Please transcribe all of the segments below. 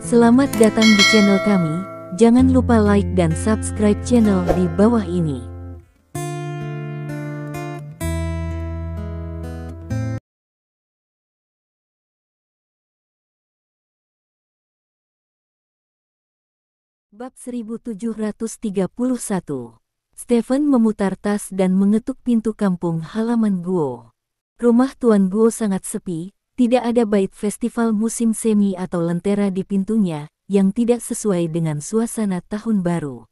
Selamat datang di channel kami, jangan lupa like dan subscribe channel di bawah ini. Bab 1731. Stephen memutar tas dan mengetuk pintu kampung halaman Guo. Rumah Tuan Guo sangat sepi, tidak ada bait festival musim semi atau lentera di pintunya, yang tidak sesuai dengan suasana tahun baru.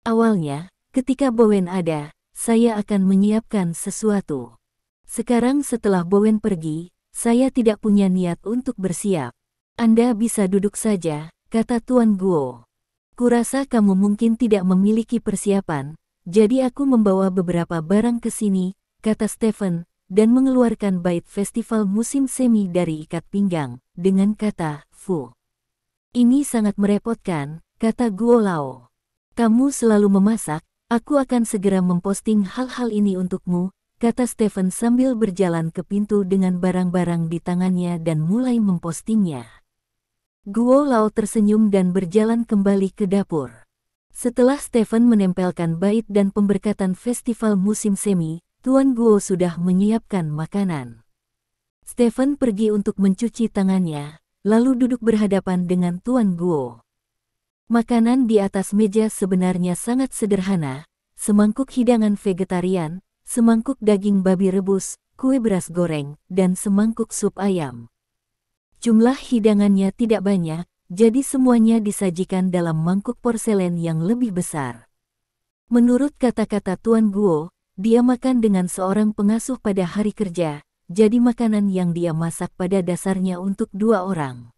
Awalnya, ketika Bowen ada, saya akan menyiapkan sesuatu. Sekarang setelah Bowen pergi, saya tidak punya niat untuk bersiap. Anda bisa duduk saja, kata Tuan Guo. Kurasa kamu mungkin tidak memiliki persiapan, jadi aku membawa beberapa barang ke sini, kata Stephen, dan mengeluarkan bait festival musim semi dari ikat pinggang, dengan kata, Fu. Ini sangat merepotkan, kata Guo Lao. Kamu selalu memasak, aku akan segera memposting hal-hal ini untukmu, kata Stephen sambil berjalan ke pintu dengan barang-barang di tangannya dan mulai mempostingnya. Guo Lao tersenyum dan berjalan kembali ke dapur. Setelah Stephen menempelkan bait dan pemberkatan festival musim semi, Tuan Guo sudah menyiapkan makanan. Stephen pergi untuk mencuci tangannya, lalu duduk berhadapan dengan Tuan Guo. Makanan di atas meja sebenarnya sangat sederhana, semangkuk hidangan vegetarian, semangkuk daging babi rebus, kue beras goreng, dan semangkuk sup ayam. Jumlah hidangannya tidak banyak, jadi semuanya disajikan dalam mangkuk porselen yang lebih besar. Menurut kata-kata Tuan Guo, dia makan dengan seorang pengasuh pada hari kerja, jadi makanan yang dia masak pada dasarnya untuk 2 orang.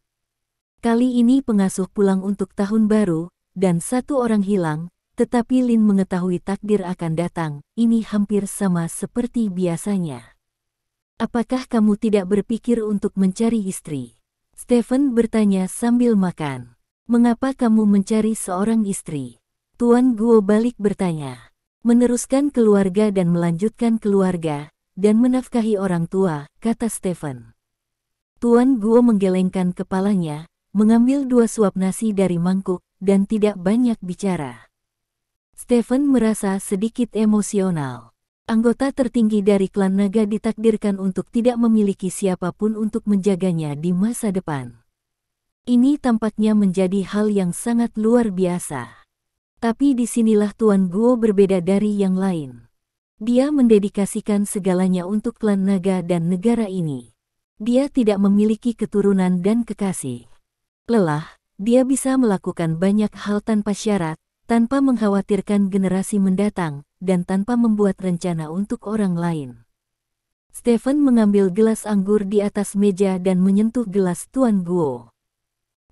Kali ini pengasuh pulang untuk tahun baru, dan 1 orang hilang, tetapi Lin mengetahui takdir akan datang, ini hampir sama seperti biasanya. Apakah kamu tidak berpikir untuk mencari istri? Stephen bertanya sambil makan. Mengapa kamu mencari seorang istri? Tuan Guo balik bertanya. Meneruskan keluarga dan melanjutkan keluarga, dan menafkahi orang tua, kata Stephen. Tuan Guo menggelengkan kepalanya, mengambil 2 suap nasi dari mangkuk, dan tidak banyak bicara. Stephen merasa sedikit emosional. Anggota tertinggi dari klan naga ditakdirkan untuk tidak memiliki siapapun untuk menjaganya di masa depan. Ini tampaknya menjadi hal yang sangat luar biasa. Tapi disinilah Tuan Guo berbeda dari yang lain. Dia mendedikasikan segalanya untuk klan naga dan negara ini. Dia tidak memiliki keturunan dan kekasih. Lelah, dia bisa melakukan banyak hal tanpa syarat, tanpa mengkhawatirkan generasi mendatang, dan tanpa membuat rencana untuk orang lain. Stephen mengambil gelas anggur di atas meja dan menyentuh gelas Tuan Guo.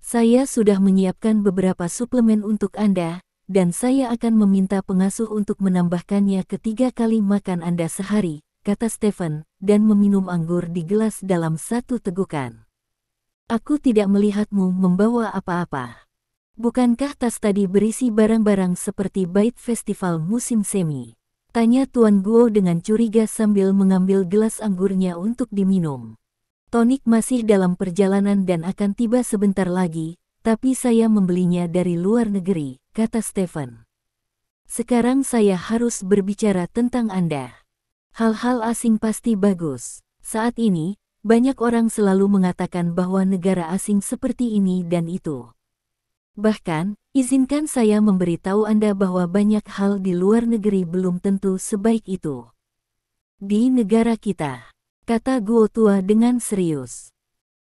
Saya sudah menyiapkan beberapa suplemen untuk Anda, dan saya akan meminta pengasuh untuk menambahkannya ke 3 kali makan Anda sehari, kata Stephen, dan meminum anggur di gelas dalam 1 tegukan. Aku tidak melihatmu membawa apa-apa. Bukankah tas tadi berisi barang-barang seperti bait festival musim semi? Tanya Tuan Guo dengan curiga sambil mengambil gelas anggurnya untuk diminum. Tonik masih dalam perjalanan dan akan tiba sebentar lagi, tapi saya membelinya dari luar negeri, kata Stephen. Sekarang saya harus berbicara tentang Anda. Hal-hal asing pasti bagus. Saat ini, banyak orang selalu mengatakan bahwa negara asing seperti ini dan itu. Bahkan, izinkan saya memberitahu Anda bahwa banyak hal di luar negeri belum tentu sebaik itu. Di negara kita, kata Guo tua dengan serius.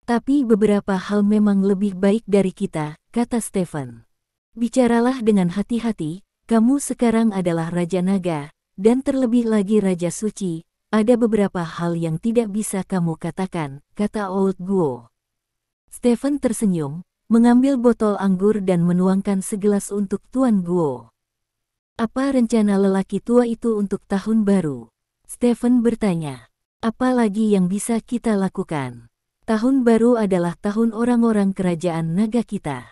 Tapi beberapa hal memang lebih baik dari kita, kata Stephen. Bicaralah dengan hati-hati, kamu sekarang adalah Raja Naga, dan terlebih lagi Raja Suci, ada beberapa hal yang tidak bisa kamu katakan, kata Old Guo. Stephen tersenyum, mengambil botol anggur dan menuangkan segelas untuk Tuan Guo. Apa rencana lelaki tua itu untuk tahun baru? Stephen bertanya. Apa lagi yang bisa kita lakukan? Tahun baru adalah tahun orang-orang kerajaan naga kita.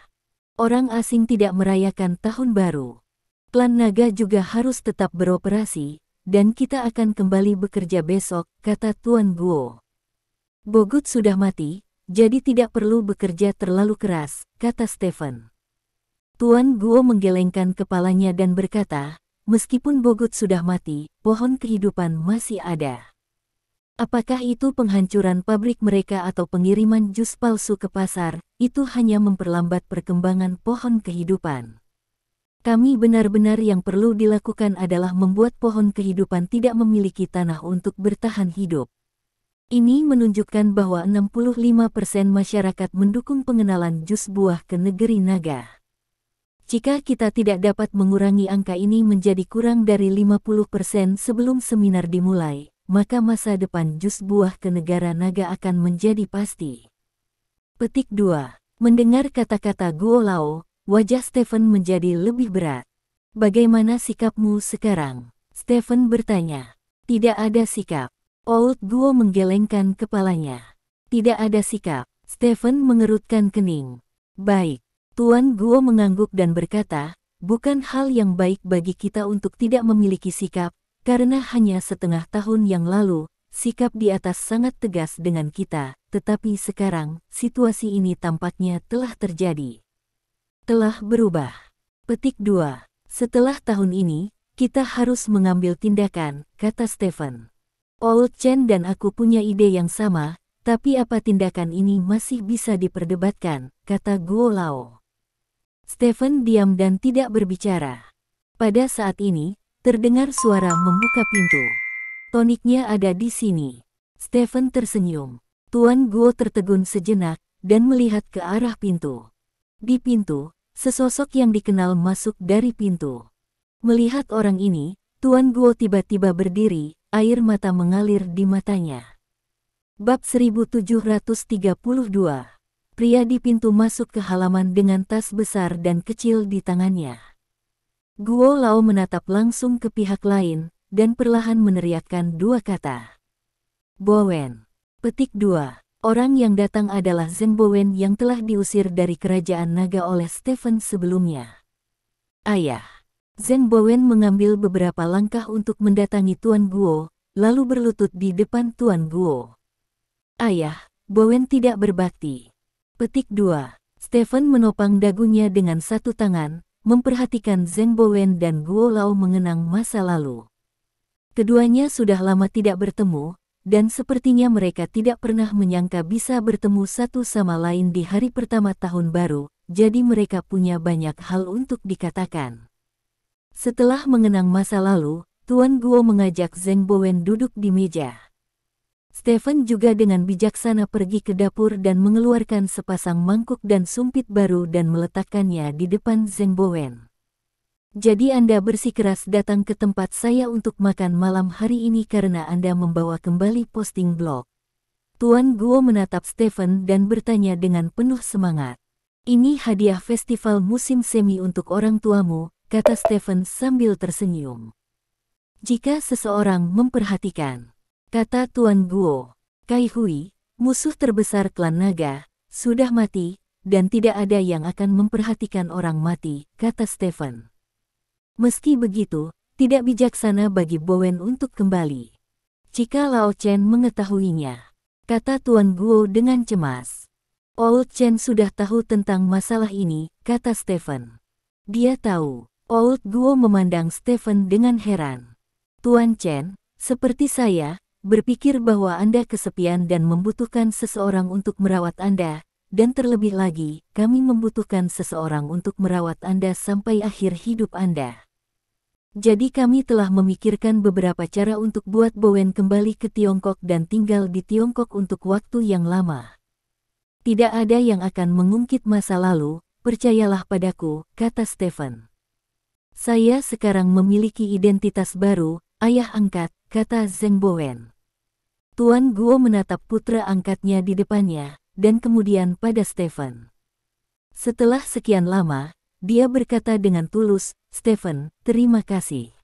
Orang asing tidak merayakan tahun baru. Klan naga juga harus tetap beroperasi, dan kita akan kembali bekerja besok, kata Tuan Guo. Bogut sudah mati, jadi tidak perlu bekerja terlalu keras, kata Stephen. Tuan Guo menggelengkan kepalanya dan berkata, meskipun Bogut sudah mati, pohon kehidupan masih ada. Apakah itu penghancuran pabrik mereka atau pengiriman jus palsu ke pasar, itu hanya memperlambat perkembangan pohon kehidupan. Kami benar-benar yang perlu dilakukan adalah membuat pohon kehidupan tidak memiliki tanah untuk bertahan hidup. Ini menunjukkan bahwa 65% masyarakat mendukung pengenalan jus buah ke negeri naga. Jika kita tidak dapat mengurangi angka ini menjadi kurang dari 50% sebelum seminar dimulai, maka masa depan jus buah ke negara naga akan menjadi pasti. Petik 2. Mendengar kata-kata Guo Lao, wajah Stephen menjadi lebih berat. Bagaimana sikapmu sekarang? Stephen bertanya. Tidak ada sikap. Old Guo menggelengkan kepalanya. Tidak ada sikap. Stephen mengerutkan kening. Baik. Tuan Guo mengangguk dan berkata, bukan hal yang baik bagi kita untuk tidak memiliki sikap, karena hanya setengah tahun yang lalu, sikap di atas sangat tegas dengan kita, tetapi sekarang, situasi ini tampaknya telah terjadi. Telah berubah. Petik 2. Setelah tahun ini, kita harus mengambil tindakan, kata Stephen. Old Chen dan aku punya ide yang sama, tapi apa tindakan ini masih bisa diperdebatkan, kata Guo Lao. Stephen diam dan tidak berbicara. Pada saat ini, terdengar suara membuka pintu. Toniknya ada di sini. Stephen tersenyum. Tuan Guo tertegun sejenak dan melihat ke arah pintu. Di pintu, sesosok yang dikenal masuk dari pintu. Melihat orang ini, Tuan Guo tiba-tiba berdiri, air mata mengalir di matanya. Bab 1732. Pria di pintu masuk ke halaman dengan tas besar dan kecil di tangannya. Guo Lao menatap langsung ke pihak lain, dan perlahan meneriakkan dua kata. Bowen. Petik 2. Orang yang datang adalah Zheng Bowen yang telah diusir dari kerajaan naga oleh Stephen sebelumnya. Ayah. Zheng Bowen mengambil beberapa langkah untuk mendatangi Tuan Guo, lalu berlutut di depan Tuan Guo. Ayah, Bowen tidak berbakti. Petik 2. Stephen menopang dagunya dengan satu tangan, memperhatikan Zheng Bowen dan Guo Lao mengenang masa lalu. Keduanya sudah lama tidak bertemu, dan sepertinya mereka tidak pernah menyangka bisa bertemu satu sama lain di hari pertama tahun baru, jadi mereka punya banyak hal untuk dikatakan. Setelah mengenang masa lalu, Tuan Guo mengajak Zheng Bowen duduk di meja. Stephen juga dengan bijaksana pergi ke dapur dan mengeluarkan sepasang mangkuk dan sumpit baru dan meletakkannya di depan Zheng Bowen. Jadi Anda bersikeras datang ke tempat saya untuk makan malam hari ini karena Anda membawa kembali posting blog. Tuan Guo menatap Stephen dan bertanya dengan penuh semangat. Ini hadiah festival musim semi untuk orang tuamu, kata Stephen sambil tersenyum. Jika seseorang memperhatikan, kata Tuan Guo, Kai Hui, musuh terbesar klan naga, sudah mati, dan tidak ada yang akan memperhatikan orang mati, kata Stephen. Meski begitu, tidak bijaksana bagi Bowen untuk kembali. Jika Lao Chen mengetahuinya, kata Tuan Guo dengan cemas. Old Chen sudah tahu tentang masalah ini, kata Stephen. Dia tahu. Old Guo memandang Stephen dengan heran. Tuan Chen, seperti saya, berpikir bahwa Anda kesepian dan membutuhkan seseorang untuk merawat Anda, dan terlebih lagi, kami membutuhkan seseorang untuk merawat Anda sampai akhir hidup Anda. Jadi kami telah memikirkan beberapa cara untuk buat Bowen kembali ke Tiongkok dan tinggal di Tiongkok untuk waktu yang lama. Tidak ada yang akan mengungkit masa lalu, percayalah padaku, kata Stephen. Saya sekarang memiliki identitas baru, ayah angkat, kata Zheng Bowen. Tuan Guo menatap putra angkatnya di depannya, dan kemudian pada Stephen. Setelah sekian lama, dia berkata dengan tulus, Stephen, terima kasih.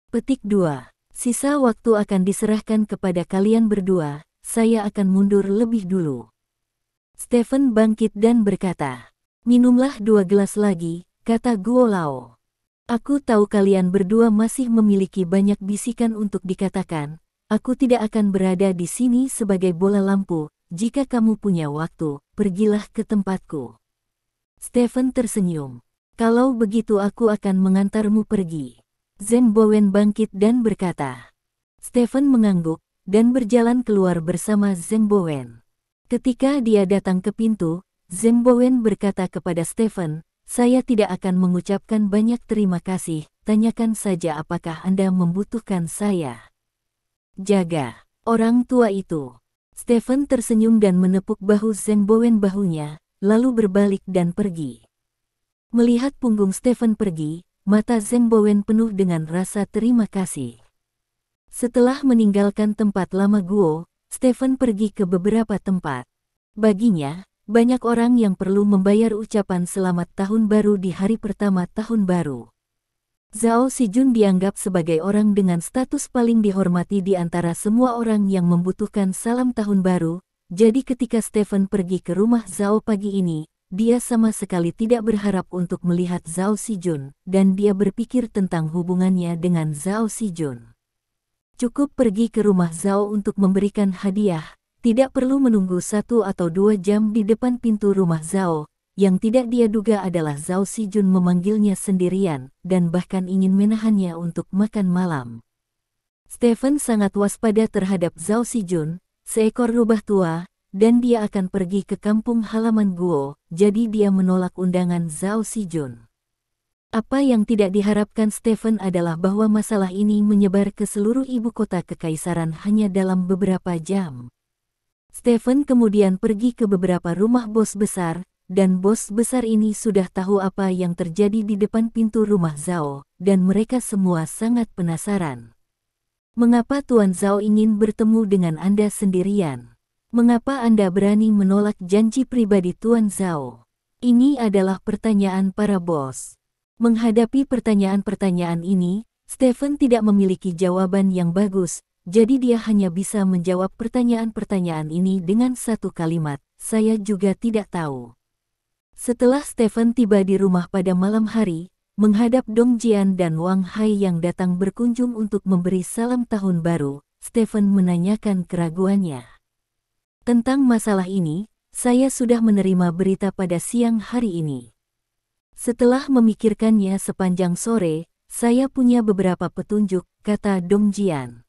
Petik 2. Sisa waktu akan diserahkan kepada kalian berdua, saya akan mundur lebih dulu. Stephen bangkit dan berkata, minumlah 2 gelas lagi, kata Guo Lao. Aku tahu kalian berdua masih memiliki banyak bisikan untuk dikatakan. Aku tidak akan berada di sini sebagai bola lampu, jika kamu punya waktu, pergilah ke tempatku. Stephen tersenyum. Kalau begitu aku akan mengantarmu pergi. Zheng Bowen bangkit dan berkata. Stephen mengangguk, dan berjalan keluar bersama Zheng Bowen. Ketika dia datang ke pintu, Zheng Bowen berkata kepada Stephen, saya tidak akan mengucapkan banyak terima kasih, tanyakan saja apakah Anda membutuhkan saya. Jaga orang tua itu. Stephen tersenyum dan menepuk bahu Zheng Bowen bahunya, lalu berbalik dan pergi. Melihat punggung Stephen pergi, mata Zheng Bowen penuh dengan rasa terima kasih. Setelah meninggalkan tempat lama Guo, Stephen pergi ke beberapa tempat. Baginya, banyak orang yang perlu membayar ucapan selamat tahun baru di hari pertama tahun baru. Zhao Xijun dianggap sebagai orang dengan status paling dihormati di antara semua orang yang membutuhkan salam tahun baru, jadi ketika Stephen pergi ke rumah Zhao pagi ini, dia sama sekali tidak berharap untuk melihat Zhao Xijun, dan dia berpikir tentang hubungannya dengan Zhao Xijun. Cukup pergi ke rumah Zhao untuk memberikan hadiah, tidak perlu menunggu 1 atau 2 jam di depan pintu rumah Zhao. Yang tidak dia duga adalah Zhao Xijun memanggilnya sendirian, dan bahkan ingin menahannya untuk makan malam. Stephen sangat waspada terhadap Zhao Xijun, seekor rubah tua, dan dia akan pergi ke kampung halaman Guo, jadi dia menolak undangan Zhao Xijun. Apa yang tidak diharapkan Stephen adalah bahwa masalah ini menyebar ke seluruh ibu kota kekaisaran hanya dalam beberapa jam. Stephen kemudian pergi ke beberapa rumah bos besar, dan bos besar ini sudah tahu apa yang terjadi di depan pintu rumah Zhao, dan mereka semua sangat penasaran. Mengapa Tuan Zhao ingin bertemu dengan Anda sendirian? Mengapa Anda berani menolak janji pribadi Tuan Zhao? Ini adalah pertanyaan para bos. Menghadapi pertanyaan-pertanyaan ini, Stephen tidak memiliki jawaban yang bagus, jadi dia hanya bisa menjawab pertanyaan-pertanyaan ini dengan satu kalimat, saya juga tidak tahu. Setelah Stephen tiba di rumah pada malam hari, menghadap Dong Jian dan Wang Hai yang datang berkunjung untuk memberi salam tahun baru, Stephen menanyakan keraguannya. Tentang masalah ini, saya sudah menerima berita pada siang hari ini. Setelah memikirkannya sepanjang sore, saya punya beberapa petunjuk, kata Dong Jian.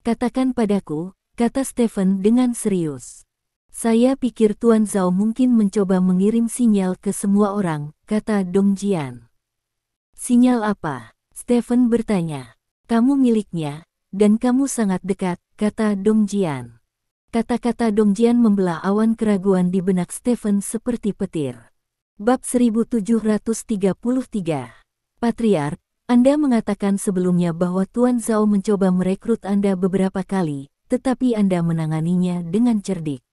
Katakan padaku, kata Stephen dengan serius. Saya pikir Tuan Zhao mungkin mencoba mengirim sinyal ke semua orang, kata Dong Jian. Sinyal apa? Stephen bertanya. Kamu miliknya, dan kamu sangat dekat, kata Dong Jian. Kata-kata Dong Jian membelah awan keraguan di benak Stephen seperti petir. Bab 1733. Patriark, Anda mengatakan sebelumnya bahwa Tuan Zhao mencoba merekrut Anda beberapa kali, tetapi Anda menanganinya dengan cerdik.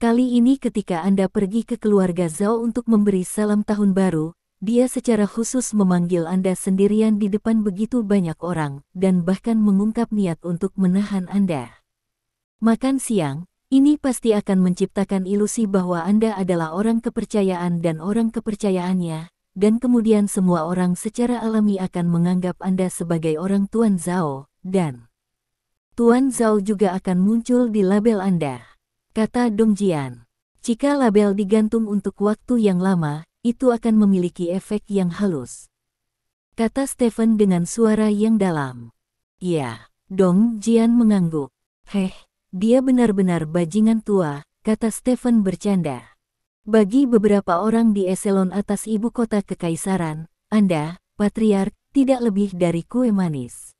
Kali ini ketika Anda pergi ke keluarga Zhao untuk memberi salam tahun baru, dia secara khusus memanggil Anda sendirian di depan begitu banyak orang, dan bahkan mengungkap niat untuk menahan Anda. Makan siang, ini pasti akan menciptakan ilusi bahwa Anda adalah orang kepercayaan dan orang kepercayaannya, dan kemudian semua orang secara alami akan menganggap Anda sebagai orang Tuan Zhao, dan Tuan Zhao juga akan muncul di label Anda. Kata Dong Jian. Jika label digantung untuk waktu yang lama, itu akan memiliki efek yang halus. Kata Stephen dengan suara yang dalam. Ya, Dong Jian mengangguk. Dia benar-benar bajingan tua, kata Stephen bercanda. Bagi beberapa orang di eselon atas ibu kota kekaisaran, Anda, Patriark, tidak lebih dari kue manis.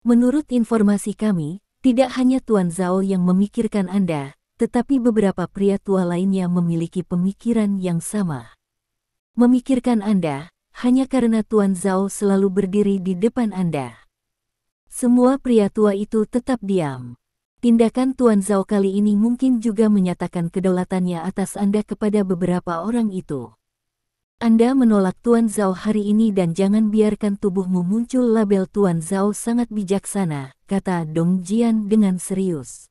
Menurut informasi kami, tidak hanya Tuan Zhao yang memikirkan Anda, tetapi beberapa pria tua lainnya memiliki pemikiran yang sama. Memikirkan Anda, hanya karena Tuan Zhao selalu berdiri di depan Anda. Semua pria tua itu tetap diam. Tindakan Tuan Zhao kali ini mungkin juga menyatakan kedaulatannya atas Anda kepada beberapa orang itu. Anda menolak Tuan Zhao hari ini dan jangan biarkan tubuhmu muncul label Tuan Zhao sangat bijaksana, kata Dong Jian dengan serius.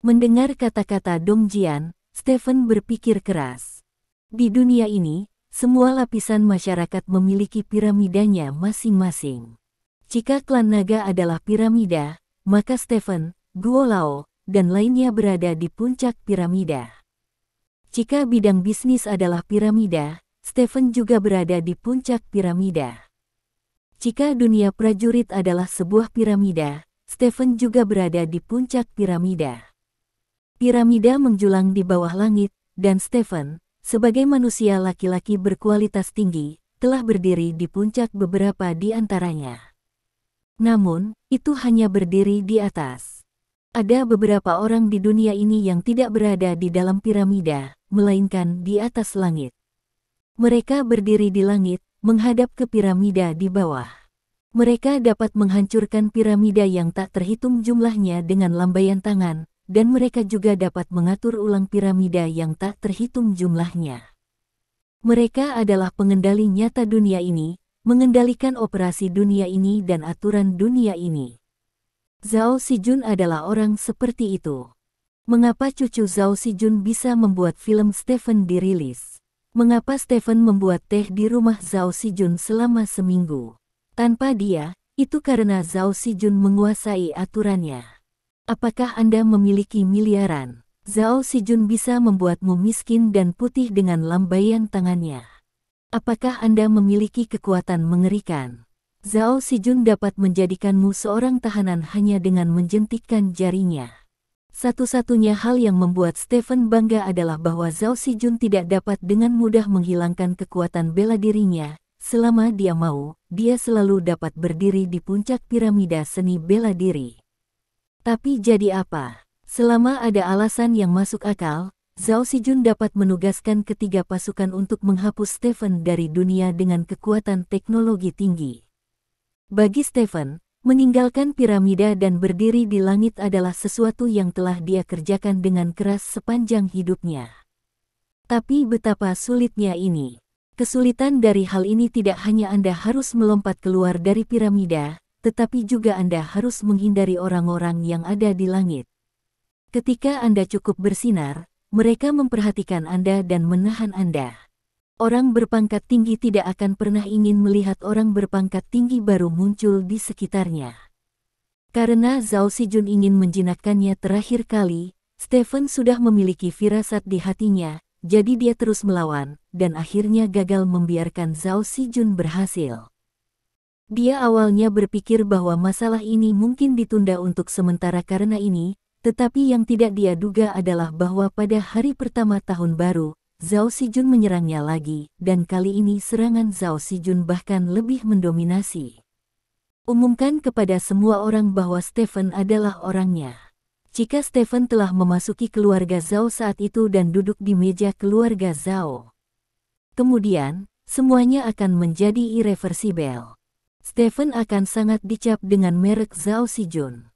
Mendengar kata-kata Dong Jian, Stephen berpikir keras. Di dunia ini, semua lapisan masyarakat memiliki piramidanya masing-masing. Jika klan naga adalah piramida, maka Stephen, Guo Lao, dan lainnya berada di puncak piramida. Jika bidang bisnis adalah piramida, Stephen juga berada di puncak piramida. Jika dunia prajurit adalah sebuah piramida, Stephen juga berada di puncak piramida. Piramida menjulang di bawah langit, dan Stephen, sebagai manusia laki-laki berkualitas tinggi, telah berdiri di puncak beberapa di antaranya. Namun, itu hanya berdiri di atas. Ada beberapa orang di dunia ini yang tidak berada di dalam piramida, melainkan di atas langit. Mereka berdiri di langit, menghadap ke piramida di bawah. Mereka dapat menghancurkan piramida yang tak terhitung jumlahnya dengan lambaian tangan, dan mereka juga dapat mengatur ulang piramida yang tak terhitung jumlahnya. Mereka adalah pengendali nyata dunia ini, mengendalikan operasi dunia ini dan aturan dunia ini. Zhao Xijun adalah orang seperti itu. Mengapa cucu Zhao Xijun bisa membuat film Stephen dirilis? Mengapa Stephen membuat teh di rumah Zhao Xijun selama seminggu? Tanpa dia, itu karena Zhao Xijun menguasai aturannya. Apakah Anda memiliki miliaran? Zhao Xijun bisa membuatmu miskin dan putih dengan lambaian tangannya. Apakah Anda memiliki kekuatan mengerikan? Zhao Xijun dapat menjadikanmu seorang tahanan hanya dengan menjentikkan jarinya. Satu-satunya hal yang membuat Stephen bangga adalah bahwa Zhao Xijun tidak dapat dengan mudah menghilangkan kekuatan bela dirinya. Selama dia mau, dia selalu dapat berdiri di puncak piramida seni bela diri. Tapi jadi apa? Selama ada alasan yang masuk akal, Zhao Xijun dapat menugaskan ketiga pasukan untuk menghapus Stephen dari dunia dengan kekuatan teknologi tinggi. Bagi Stephen, meninggalkan piramida dan berdiri di langit adalah sesuatu yang telah dia kerjakan dengan keras sepanjang hidupnya. Tapi betapa sulitnya ini. Kesulitan dari hal ini tidak hanya Anda harus melompat keluar dari piramida, tetapi juga Anda harus menghindari orang-orang yang ada di langit. Ketika Anda cukup bersinar, mereka memperhatikan Anda dan menahan Anda. Orang berpangkat tinggi tidak akan pernah ingin melihat orang berpangkat tinggi baru muncul di sekitarnya. Karena Zhao Xijun ingin menjinakkannya terakhir kali, Stephen sudah memiliki firasat di hatinya, jadi dia terus melawan, dan akhirnya gagal membiarkan Zhao Xijun berhasil. Dia awalnya berpikir bahwa masalah ini mungkin ditunda untuk sementara karena ini, tetapi yang tidak dia duga adalah bahwa pada hari pertama tahun baru, Zhao Xijun menyerangnya lagi, dan kali ini serangan Zhao Xijun bahkan lebih mendominasi. Umumkan kepada semua orang bahwa Stephen adalah orangnya. Jika Stephen telah memasuki keluarga Zhao saat itu dan duduk di meja keluarga Zhao, kemudian, semuanya akan menjadi irreversibel. Stephen akan sangat dicap dengan merek Zhao Xijun.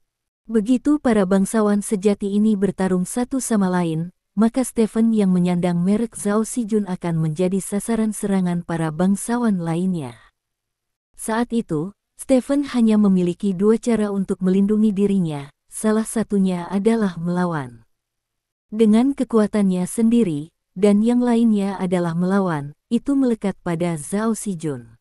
Begitu para bangsawan sejati ini bertarung satu sama lain, maka Stephen yang menyandang merek Zhao Xijun akan menjadi sasaran serangan para bangsawan lainnya. Saat itu, Stephen hanya memiliki dua cara untuk melindungi dirinya, salah satunya adalah melawan. Dengan kekuatannya sendiri, dan yang lainnya adalah melawan, itu melekat pada Zhao Xijun.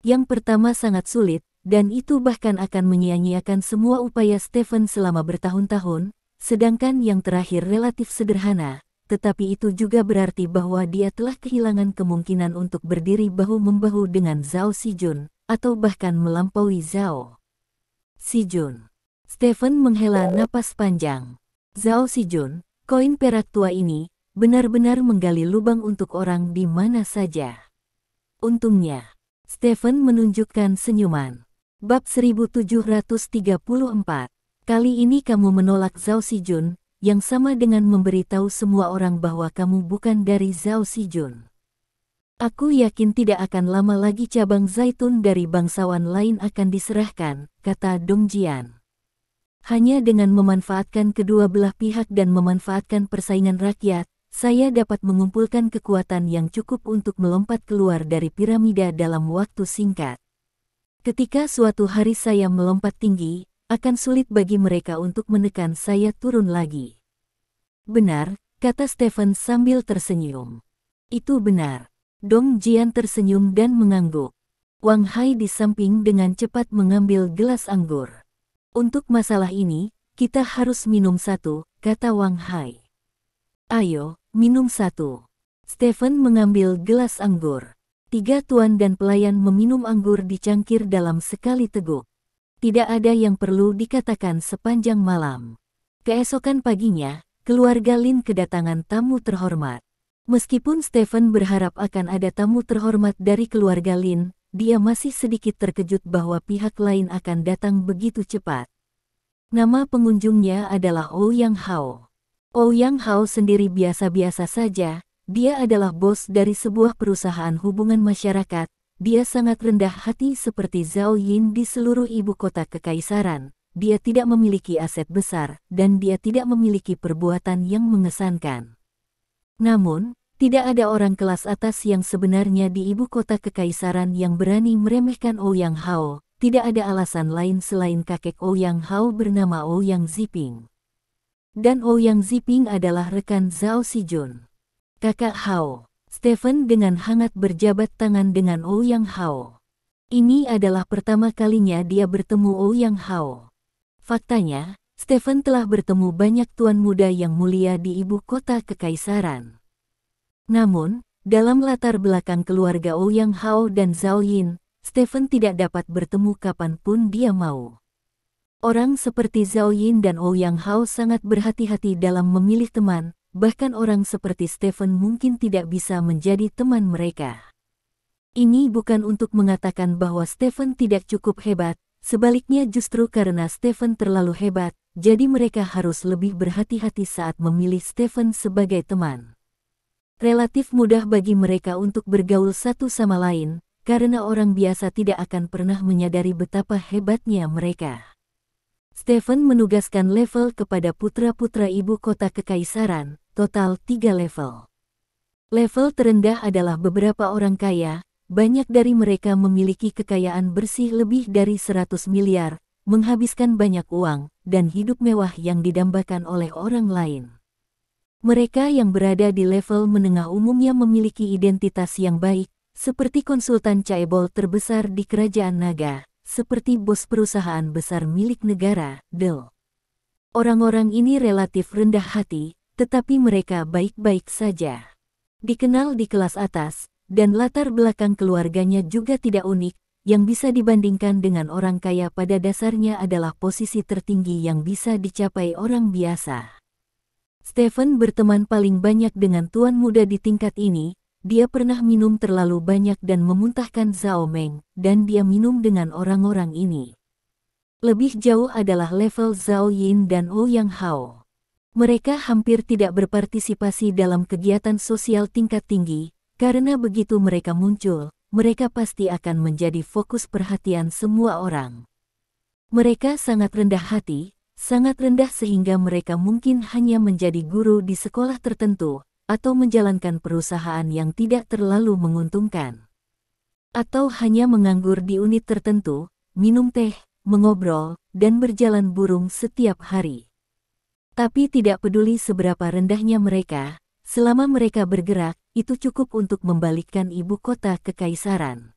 Yang pertama sangat sulit, dan itu bahkan akan menyia-nyiakan semua upaya Stephen selama bertahun-tahun, sedangkan yang terakhir relatif sederhana, tetapi itu juga berarti bahwa dia telah kehilangan kemungkinan untuk berdiri bahu-membahu dengan Zhao Xijun, atau bahkan melampaui Zhao Xijun. Stephen menghela napas panjang. Zhao Xijun, koin perak tua ini, benar-benar menggali lubang untuk orang di mana saja. Untungnya, Stephen menunjukkan senyuman. Bab 1734. Kali ini kamu menolak Zhao Xijun, yang sama dengan memberitahu semua orang bahwa kamu bukan dari Zhao Xijun. Aku yakin tidak akan lama lagi cabang zaitun dari bangsawan lain akan diserahkan, kata Dong Jian. Hanya dengan memanfaatkan kedua belah pihak dan memanfaatkan persaingan rakyat, saya dapat mengumpulkan kekuatan yang cukup untuk melompat keluar dari piramida dalam waktu singkat. Ketika suatu hari saya melompat tinggi, akan sulit bagi mereka untuk menekan saya turun lagi. Benar, kata Stephen sambil tersenyum. Itu benar. Dong Jian tersenyum dan mengangguk. Wang Hai di samping dengan cepat mengambil gelas anggur. Untuk masalah ini, kita harus minum satu, kata Wang Hai. Ayo, minum satu. Stephen mengambil gelas anggur. 3 tuan dan pelayan meminum anggur di cangkir dalam sekali teguk. Tidak ada yang perlu dikatakan sepanjang malam. Keesokan paginya, keluarga Lin kedatangan tamu terhormat. Meskipun Stephen berharap akan ada tamu terhormat dari keluarga Lin, dia masih sedikit terkejut bahwa pihak lain akan datang begitu cepat. Nama pengunjungnya adalah Ouyang Hao. Ouyang Hao sendiri biasa-biasa saja. Dia adalah bos dari sebuah perusahaan hubungan masyarakat. Dia sangat rendah hati seperti Zhao Yin di seluruh ibu kota kekaisaran. Dia tidak memiliki aset besar, dan dia tidak memiliki perbuatan yang mengesankan. Namun, tidak ada orang kelas atas yang sebenarnya di ibu kota kekaisaran yang berani meremehkan Ouyang Hao. Tidak ada alasan lain selain kakek Ouyang Hao bernama Ouyang Ziping. Dan Ouyang Ziping adalah rekan Zhao Sijun. Kakak Hao. Stephen dengan hangat berjabat tangan dengan Ouyang Hao. Ini adalah pertama kalinya dia bertemu Ouyang Hao. Faktanya, Stephen telah bertemu banyak tuan muda yang mulia di ibu kota kekaisaran. Namun, dalam latar belakang keluarga Ouyang Hao dan Zhao Yin, Stephen tidak dapat bertemu kapanpun dia mau. Orang seperti Zhao Yin dan Ouyang Hao sangat berhati-hati dalam memilih teman. Bahkan orang seperti Stephen mungkin tidak bisa menjadi teman mereka. Ini bukan untuk mengatakan bahwa Stephen tidak cukup hebat, sebaliknya justru karena Stephen terlalu hebat, jadi mereka harus lebih berhati-hati saat memilih Stephen sebagai teman. Relatif mudah bagi mereka untuk bergaul satu sama lain, karena orang biasa tidak akan pernah menyadari betapa hebatnya mereka. Stephen menugaskan level kepada putra-putra ibu kota kekaisaran, total 3 level. Level terendah adalah beberapa orang kaya, banyak dari mereka memiliki kekayaan bersih lebih dari 100 miliar, menghabiskan banyak uang, dan hidup mewah yang didambakan oleh orang lain. Mereka yang berada di level menengah umumnya memiliki identitas yang baik, seperti konsultan chaebol terbesar di kerajaan naga, seperti bos perusahaan besar milik negara, Del. Orang-orang ini relatif rendah hati, tetapi mereka baik-baik saja. Dikenal di kelas atas, dan latar belakang keluarganya juga tidak unik, yang bisa dibandingkan dengan orang kaya pada dasarnya adalah posisi tertinggi yang bisa dicapai orang biasa. Stephen berteman paling banyak dengan tuan muda di tingkat ini. Dia pernah minum terlalu banyak dan memuntahkan Zhao Meng, dan dia minum dengan orang-orang ini. Lebih jauh adalah level Zhao Yin dan Ouyang Hao. Mereka hampir tidak berpartisipasi dalam kegiatan sosial tingkat tinggi, karena begitu mereka muncul, mereka pasti akan menjadi fokus perhatian semua orang. Mereka sangat rendah hati, sangat rendah sehingga mereka mungkin hanya menjadi guru di sekolah tertentu, atau menjalankan perusahaan yang tidak terlalu menguntungkan. Atau hanya menganggur di unit tertentu, minum teh, mengobrol, dan berjalan burung setiap hari. Tapi tidak peduli seberapa rendahnya mereka, selama mereka bergerak, itu cukup untuk membalikkan ibu kota kekaisaran.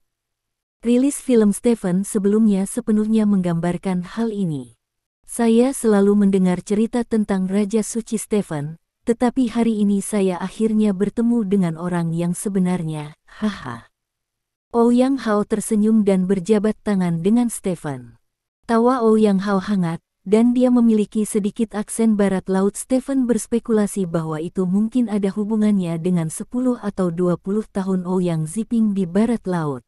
Rilis film Stephen sebelumnya sepenuhnya menggambarkan hal ini. Saya selalu mendengar cerita tentang Raja Suci Stephen, tetapi hari ini saya akhirnya bertemu dengan orang yang sebenarnya, haha. Ouyang Hao tersenyum dan berjabat tangan dengan Stephen. Tawa Ouyang Hao hangat, dan dia memiliki sedikit aksen barat laut. Stephen berspekulasi bahwa itu mungkin ada hubungannya dengan 10 atau 20 tahun Ouyang Ziping di barat laut.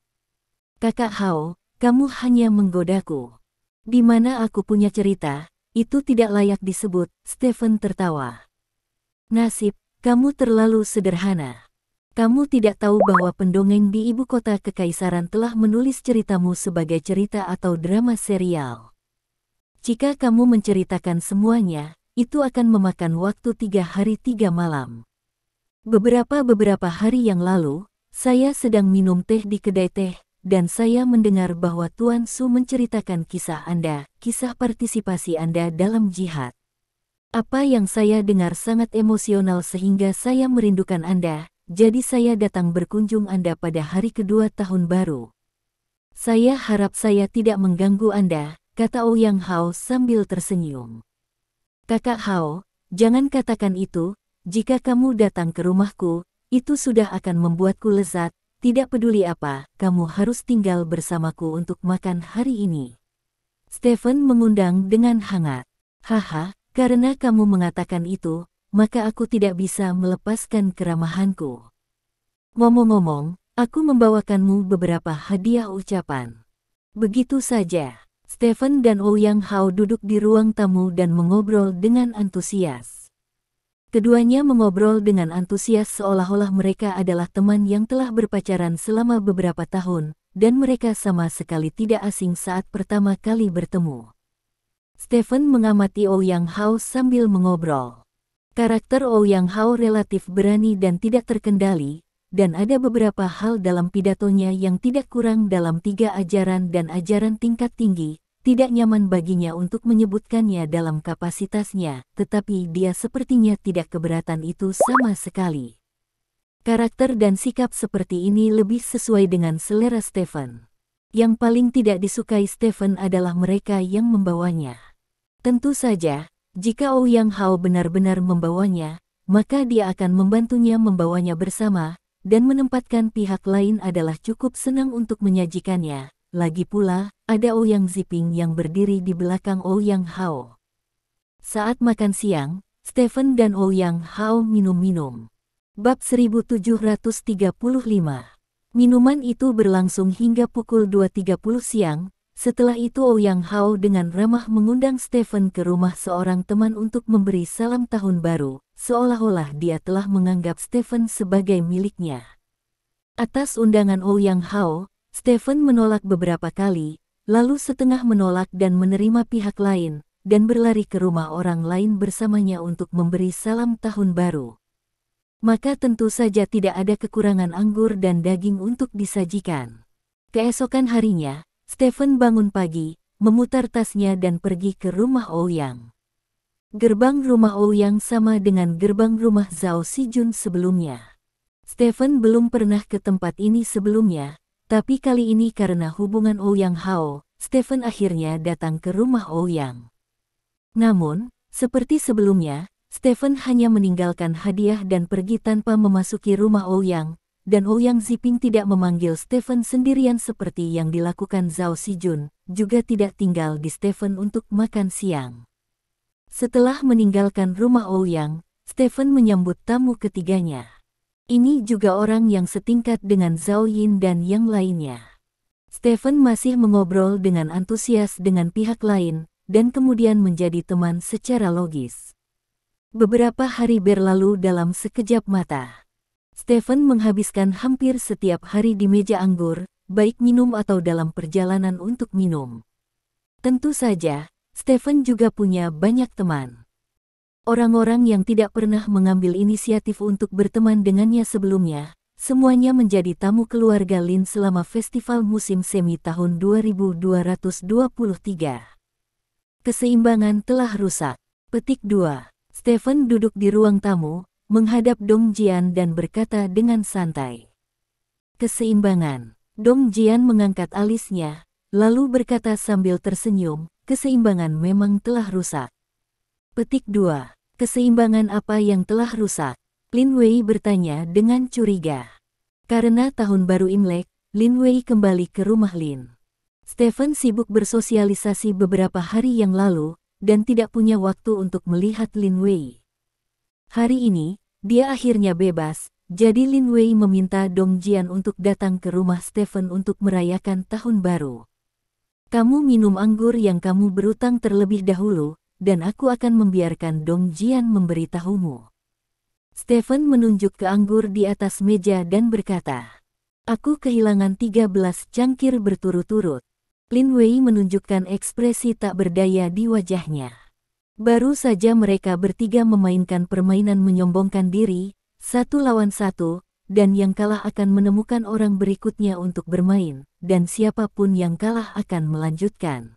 Kakak Hao, kamu hanya menggodaku. Di mana aku punya cerita, itu tidak layak disebut, Stephen tertawa. Nasib, kamu terlalu sederhana. Kamu tidak tahu bahwa pendongeng di ibu kota kekaisaran telah menulis ceritamu sebagai cerita atau drama serial. Jika kamu menceritakan semuanya, itu akan memakan waktu 3 hari 3 malam. Beberapa hari yang lalu, saya sedang minum teh di kedai teh, dan saya mendengar bahwa Tuan Su menceritakan kisah Anda, kisah partisipasi Anda dalam jihad. Apa yang saya dengar sangat emosional sehingga saya merindukan Anda, jadi saya datang berkunjung Anda pada hari kedua tahun baru. Saya harap saya tidak mengganggu Anda, kata Ouyang Hao sambil tersenyum. Kakak Hao, jangan katakan itu, jika kamu datang ke rumahku, itu sudah akan membuatku lezat, tidak peduli apa, kamu harus tinggal bersamaku untuk makan hari ini. Stephen mengundang dengan hangat. Haha, karena kamu mengatakan itu, maka aku tidak bisa melepaskan keramahanku. Ngomong-ngomong, aku membawakanmu beberapa hadiah ucapan. Begitu saja, Stephen dan Ouyang Hao duduk di ruang tamu dan mengobrol dengan antusias. Keduanya mengobrol dengan antusias seolah-olah mereka adalah teman yang telah berpacaran selama beberapa tahun, dan mereka sama sekali tidak asing saat pertama kali bertemu. Stephen mengamati Ouyang Hao sambil mengobrol. Karakter Ouyang Hao relatif berani dan tidak terkendali, dan ada beberapa hal dalam pidatonya yang tidak kurang dalam 3 ajaran dan ajaran tingkat tinggi. Tidak nyaman baginya untuk menyebutkannya dalam kapasitasnya, tetapi dia sepertinya tidak keberatan itu sama sekali. Karakter dan sikap seperti ini lebih sesuai dengan selera Stephen. Yang paling tidak disukai Stephen adalah mereka yang membawanya. Tentu saja, jika Ouyang Hao benar-benar membawanya, maka dia akan membantunya membawanya bersama, dan menempatkan pihak lain adalah cukup senang untuk menyajikannya. Lagi pula, ada Ouyang Ziping yang berdiri di belakang Ouyang Hao. Saat makan siang, Stephen dan Ouyang Hao minum-minum. Bab 1735. Minuman itu berlangsung hingga pukul 2.30 siang. Setelah itu Ouyang Hao dengan ramah mengundang Stephen ke rumah seorang teman untuk memberi salam tahun baru, seolah-olah dia telah menganggap Stephen sebagai miliknya. Atas undangan Ouyang Hao, Stephen menolak beberapa kali, lalu setengah menolak dan menerima pihak lain, dan berlari ke rumah orang lain bersamanya untuk memberi salam tahun baru. Maka tentu saja tidak ada kekurangan anggur dan daging untuk disajikan. Keesokan harinya, Stephen bangun pagi, memutar tasnya dan pergi ke rumah Ouyang. Gerbang rumah Ouyang sama dengan gerbang rumah Zhao Sijun sebelumnya. Stephen belum pernah ke tempat ini sebelumnya, tapi kali ini karena hubungan Ouyang Hao, Stephen akhirnya datang ke rumah Ouyang. Namun, seperti sebelumnya, Stephen hanya meninggalkan hadiah dan pergi tanpa memasuki rumah Ouyang, dan Ouyang Ziping tidak memanggil Stephen sendirian seperti yang dilakukan Zhao Sijun, juga tidak tinggal di Stephen untuk makan siang. Setelah meninggalkan rumah Ouyang, Stephen menyambut tamu ketiganya. Ini juga orang yang setingkat dengan Zhao Yin dan yang lainnya. Stephen masih mengobrol dengan antusias dengan pihak lain, dan kemudian menjadi teman secara logis. Beberapa hari berlalu dalam sekejap mata. Stephen menghabiskan hampir setiap hari di meja anggur, baik minum atau dalam perjalanan untuk minum. Tentu saja, Stephen juga punya banyak teman. Orang-orang yang tidak pernah mengambil inisiatif untuk berteman dengannya sebelumnya, semuanya menjadi tamu keluarga Lin selama festival musim semi tahun 2223. Keseimbangan telah rusak. Petik 2. Stephen duduk di ruang tamu, menghadap Dong Jian dan berkata dengan santai. Keseimbangan. Dong Jian mengangkat alisnya, lalu berkata sambil tersenyum, keseimbangan memang telah rusak. Petik 2. Keseimbangan apa yang telah rusak? Lin Wei bertanya dengan curiga. Karena tahun baru Imlek, Lin Wei kembali ke rumah Lin. Stephen sibuk bersosialisasi beberapa hari yang lalu, dan tidak punya waktu untuk melihat Lin Wei. Hari ini, dia akhirnya bebas, jadi Lin Wei meminta Dong Jian untuk datang ke rumah Stephen untuk merayakan tahun baru. Kamu minum anggur yang kamu berutang terlebih dahulu, dan aku akan membiarkan Dong Jian memberitahumu. Stephen menunjuk ke anggur di atas meja dan berkata, aku kehilangan 13 cangkir berturut-turut. Lin Wei menunjukkan ekspresi tak berdaya di wajahnya. Baru saja mereka bertiga memainkan permainan menyombongkan diri, 1 lawan 1, dan yang kalah akan menemukan orang berikutnya untuk bermain, dan siapapun yang kalah akan melanjutkan.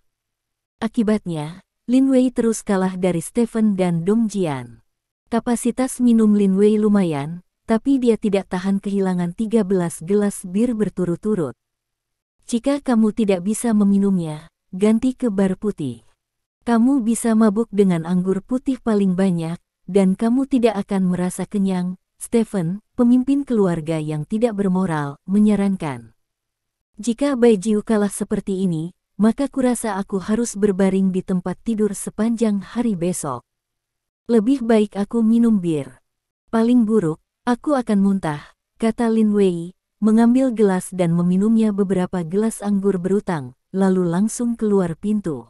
Akibatnya, Lin Wei terus kalah dari Stephen dan Dong Jian. Kapasitas minum Lin Wei lumayan, tapi dia tidak tahan kehilangan 13 gelas bir berturut-turut. Jika kamu tidak bisa meminumnya, ganti ke bar putih. Kamu bisa mabuk dengan anggur putih paling banyak, dan kamu tidak akan merasa kenyang. Stephen, pemimpin keluarga yang tidak bermoral, menyarankan. Jika Baijiu kalah seperti ini, maka kurasa aku harus berbaring di tempat tidur sepanjang hari besok. Lebih baik aku minum bir. Paling buruk, aku akan muntah, kata Lin Wei, mengambil gelas dan meminumnya beberapa gelas anggur berutang, lalu langsung keluar pintu.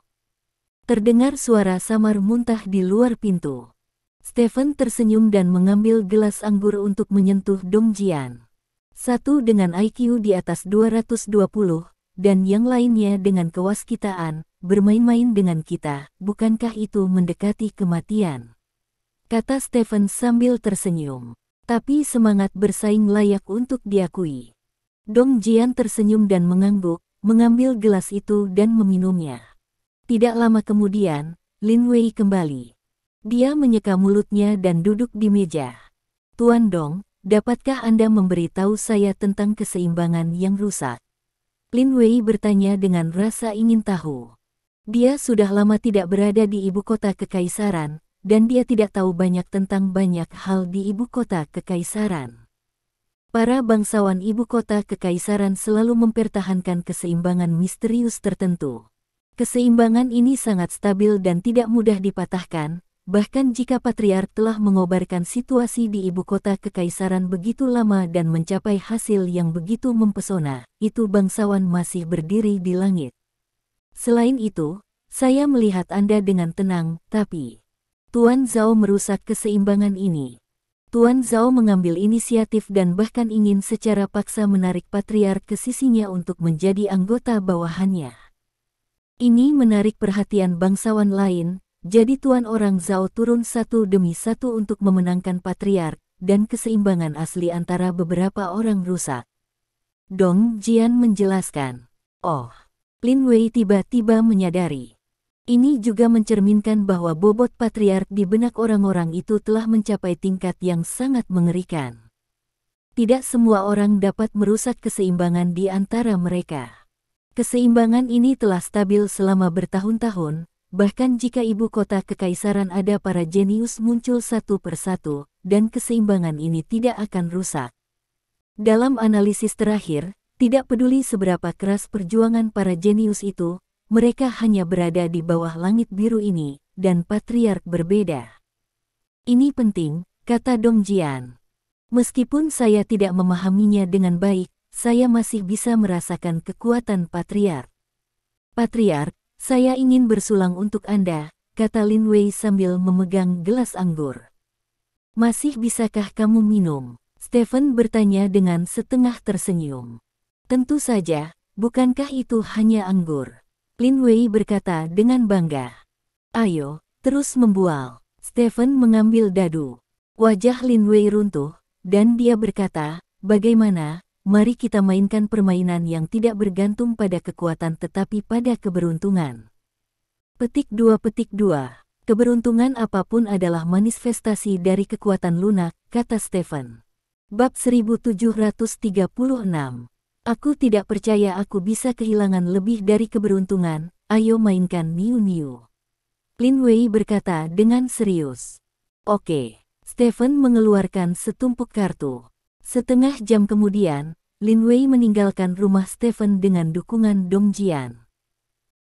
Terdengar suara samar muntah di luar pintu. Stephen tersenyum dan mengambil gelas anggur untuk menyentuh Dong Jian. Satu dengan IQ di atas 220, dan yang lainnya dengan kewaskitaan, bermain-main dengan kita, bukankah itu mendekati kematian? Kata Stephen sambil tersenyum. Tapi semangat bersaing layak untuk diakui. Dong Jian tersenyum dan mengangguk, mengambil gelas itu dan meminumnya. Tidak lama kemudian, Lin Wei kembali. Dia menyeka mulutnya dan duduk di meja. Tuan Dong, dapatkah Anda memberitahu saya tentang keseimbangan yang rusak? Lin Wei bertanya dengan rasa ingin tahu. Dia sudah lama tidak berada di ibu kota kekaisaran, dan dia tidak tahu banyak tentang banyak hal di ibu kota kekaisaran. Para bangsawan ibu kota kekaisaran selalu mempertahankan keseimbangan misterius tertentu. Keseimbangan ini sangat stabil dan tidak mudah dipatahkan. Bahkan jika patriark telah mengobarkan situasi di ibu kota kekaisaran begitu lama dan mencapai hasil yang begitu mempesona, itu bangsawan masih berdiri di langit. Selain itu, saya melihat Anda dengan tenang, tapi Tuan Zhao merusak keseimbangan ini. Tuan Zhao mengambil inisiatif dan bahkan ingin secara paksa menarik patriark ke sisinya untuk menjadi anggota bawahannya. Ini menarik perhatian bangsawan lain. Jadi tuan orang Zhao turun satu demi satu untuk memenangkan patriark, dan keseimbangan asli antara beberapa orang rusak. Dong Jian menjelaskan. Oh, Lin Wei tiba-tiba menyadari. Ini juga mencerminkan bahwa bobot patriark di benak orang-orang itu telah mencapai tingkat yang sangat mengerikan. Tidak semua orang dapat merusak keseimbangan di antara mereka. Keseimbangan ini telah stabil selama bertahun-tahun. Bahkan jika ibu kota kekaisaran ada para jenius muncul satu persatu, dan keseimbangan ini tidak akan rusak. Dalam analisis terakhir, tidak peduli seberapa keras perjuangan para jenius itu, mereka hanya berada di bawah langit biru ini, dan patriark berbeda. Ini penting, kata Dong Jian. Meskipun saya tidak memahaminya dengan baik, saya masih bisa merasakan kekuatan patriark. Patriark, saya ingin bersulang untuk Anda, kata Lin Wei sambil memegang gelas anggur. Masih bisakah kamu minum? Stephen bertanya dengan setengah tersenyum. Tentu saja, bukankah itu hanya anggur? Lin Wei berkata dengan bangga. Ayo, terus membual. Stephen mengambil dadu. Wajah Lin Wei runtuh, dan dia berkata, bagaimana? Mari kita mainkan permainan yang tidak bergantung pada kekuatan tetapi pada keberuntungan. Petik 2. Keberuntungan apapun adalah manifestasi dari kekuatan lunak, kata Stephen. Bab 1736. Aku tidak percaya aku bisa kehilangan lebih dari keberuntungan, ayo mainkan niu-niu. Lin Wei berkata dengan serius. Oke. Stephen mengeluarkan setumpuk kartu. Setengah jam kemudian, Lin Wei meninggalkan rumah Stephen dengan dukungan Dong Jian.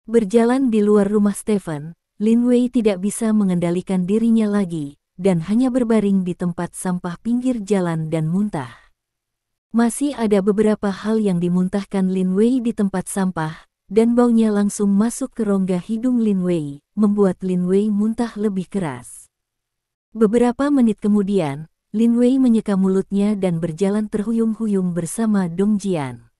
Berjalan di luar rumah Stephen, Lin Wei tidak bisa mengendalikan dirinya lagi, dan hanya berbaring di tempat sampah pinggir jalan dan muntah. Masih ada beberapa hal yang dimuntahkan Lin Wei di tempat sampah, dan baunya langsung masuk ke rongga hidung Lin Wei, membuat Lin Wei muntah lebih keras. Beberapa menit kemudian, Lin Wei menyeka mulutnya dan berjalan terhuyung-huyung bersama Dong Jian.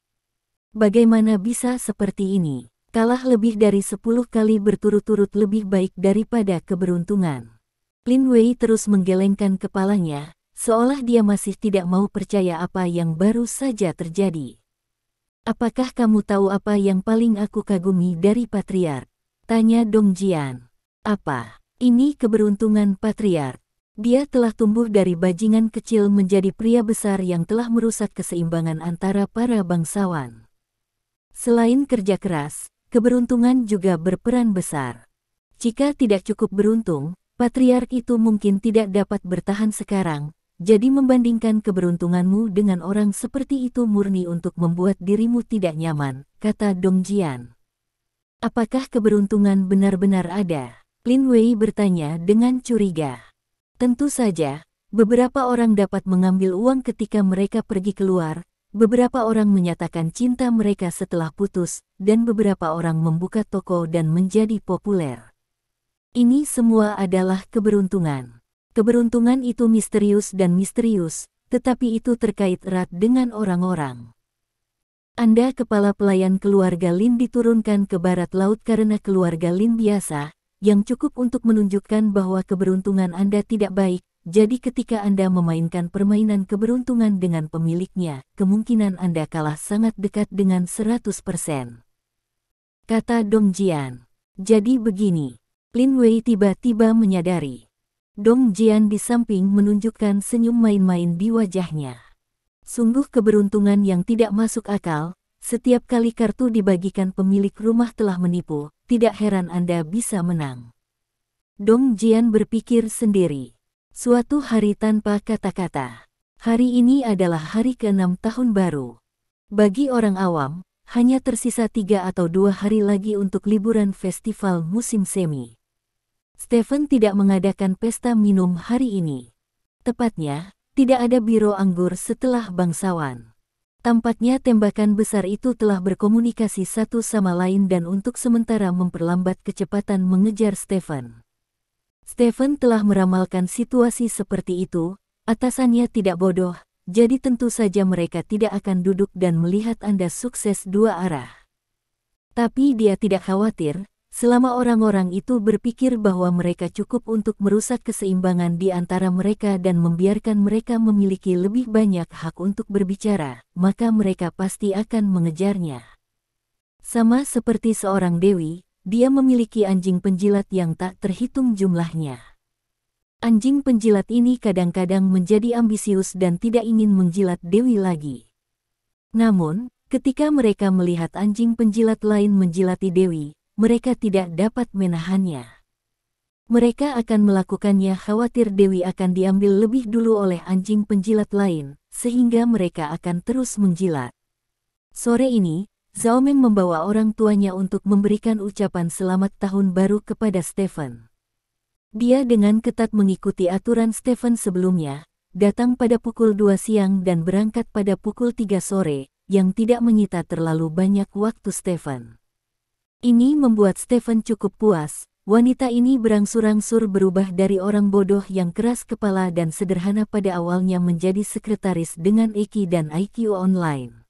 Bagaimana bisa seperti ini? Kalah lebih dari 10 kali berturut-turut lebih baik daripada keberuntungan. Lin Wei terus menggelengkan kepalanya, seolah dia masih tidak mau percaya apa yang baru saja terjadi. Apakah kamu tahu apa yang paling aku kagumi dari patriark? Tanya Dong Jian. Apa? Ini keberuntungan patriark. Dia telah tumbuh dari bajingan kecil menjadi pria besar yang telah merusak keseimbangan antara para bangsawan. Selain kerja keras, keberuntungan juga berperan besar. Jika tidak cukup beruntung, patriark itu mungkin tidak dapat bertahan sekarang, jadi membandingkan keberuntunganmu dengan orang seperti itu murni untuk membuat dirimu tidak nyaman, kata Dong Jian. Apakah keberuntungan benar-benar ada? Lin Wei bertanya dengan curiga. Tentu saja, beberapa orang dapat mengambil uang ketika mereka pergi keluar, beberapa orang menyatakan cinta mereka setelah putus, dan beberapa orang membuka toko dan menjadi populer. Ini semua adalah keberuntungan. Keberuntungan itu misterius dan misterius, tetapi itu terkait erat dengan orang-orang. Anda kepala pelayan keluarga Lin diturunkan ke barat laut karena keluarga Lin biasa, yang cukup untuk menunjukkan bahwa keberuntungan Anda tidak baik, jadi ketika Anda memainkan permainan keberuntungan dengan pemiliknya, kemungkinan Anda kalah sangat dekat dengan 100%. Kata Dong Jian. Jadi begini. Lin Wei tiba-tiba menyadari. Dong Jian di samping menunjukkan senyum main-main di wajahnya. Sungguh keberuntungan yang tidak masuk akal, setiap kali kartu dibagikan pemilik rumah telah menipu, tidak heran Anda bisa menang. Dong Jian berpikir sendiri. Suatu hari tanpa kata-kata. Hari ini adalah hari ke-6 tahun baru. Bagi orang awam, hanya tersisa 3 atau 2 hari lagi untuk liburan festival musim semi. Stephen tidak mengadakan pesta minum hari ini. Tepatnya, tidak ada biro anggur setelah bangsawan. Tampaknya tembakan besar itu telah berkomunikasi satu sama lain dan untuk sementara memperlambat kecepatan mengejar Stephen. Stephen telah meramalkan situasi seperti itu, atasannya tidak bodoh, jadi tentu saja mereka tidak akan duduk dan melihat Anda sukses dua arah. Tapi dia tidak khawatir, selama orang-orang itu berpikir bahwa mereka cukup untuk merusak keseimbangan di antara mereka dan membiarkan mereka memiliki lebih banyak hak untuk berbicara, maka mereka pasti akan mengejarnya. Sama seperti seorang dewi, dia memiliki anjing penjilat yang tak terhitung jumlahnya. Anjing penjilat ini kadang-kadang menjadi ambisius dan tidak ingin menjilat dewi lagi. Namun, ketika mereka melihat anjing penjilat lain menjilati dewi, mereka tidak dapat menahannya. Mereka akan melakukannya khawatir dewi akan diambil lebih dulu oleh anjing penjilat lain, sehingga mereka akan terus menjilat. Sore ini, Zhao Meng membawa orang tuanya untuk memberikan ucapan selamat tahun baru kepada Stephen. Dia dengan ketat mengikuti aturan Stephen sebelumnya, datang pada pukul 2 siang dan berangkat pada pukul 3 sore, yang tidak menyita terlalu banyak waktu Stephen. Ini membuat Stephen cukup puas. Wanita ini berangsur-angsur berubah dari orang bodoh yang keras kepala dan sederhana pada awalnya menjadi sekretaris dengan EQ dan IQ online.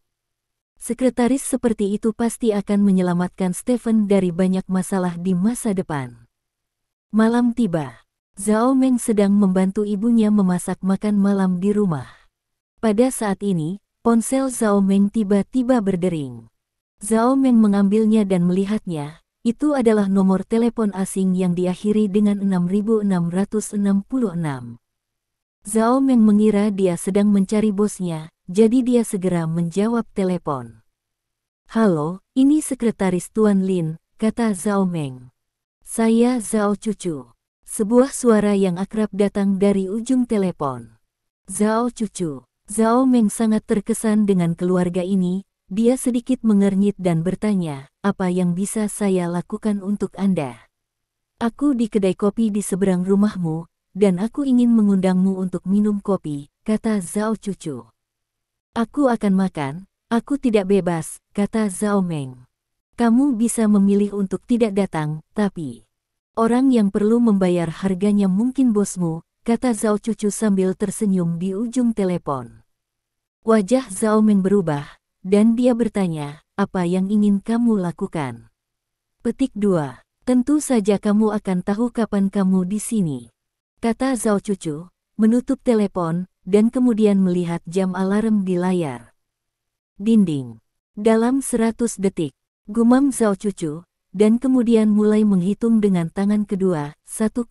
Sekretaris seperti itu pasti akan menyelamatkan Stephen dari banyak masalah di masa depan. Malam tiba. Zhao Meng sedang membantu ibunya memasak makan malam di rumah. Pada saat ini, ponsel Zhao Meng tiba-tiba berdering. Zhao Meng mengambilnya dan melihatnya, itu adalah nomor telepon asing yang diakhiri dengan 6666. Zhao Meng mengira dia sedang mencari bosnya, jadi dia segera menjawab telepon. Halo, ini sekretaris Tuan Lin, kata Zhao Meng. Saya Zhao Cucu. Sebuah suara yang akrab datang dari ujung telepon. Zhao Cucu. Zhao Meng sangat terkesan dengan keluarga ini. Dia sedikit mengernyit dan bertanya, apa yang bisa saya lakukan untuk Anda? Aku di kedai kopi di seberang rumahmu, dan aku ingin mengundangmu untuk minum kopi, kata Zhao Cucu. Aku akan makan, aku tidak bebas, kata Zhao Meng. Kamu bisa memilih untuk tidak datang, tapi orang yang perlu membayar harganya mungkin bosmu, kata Zhao Cucu sambil tersenyum di ujung telepon. Wajah Zhao Meng berubah. Dan dia bertanya, apa yang ingin kamu lakukan? Petik 2. Tentu saja kamu akan tahu kapan kamu di sini. Kata Zhao Cucu, menutup telepon, dan kemudian melihat jam alarm di layar. Dinding. Dalam 100 detik, gumam Zhao Cucu, dan kemudian mulai menghitung dengan tangan kedua, 1,2.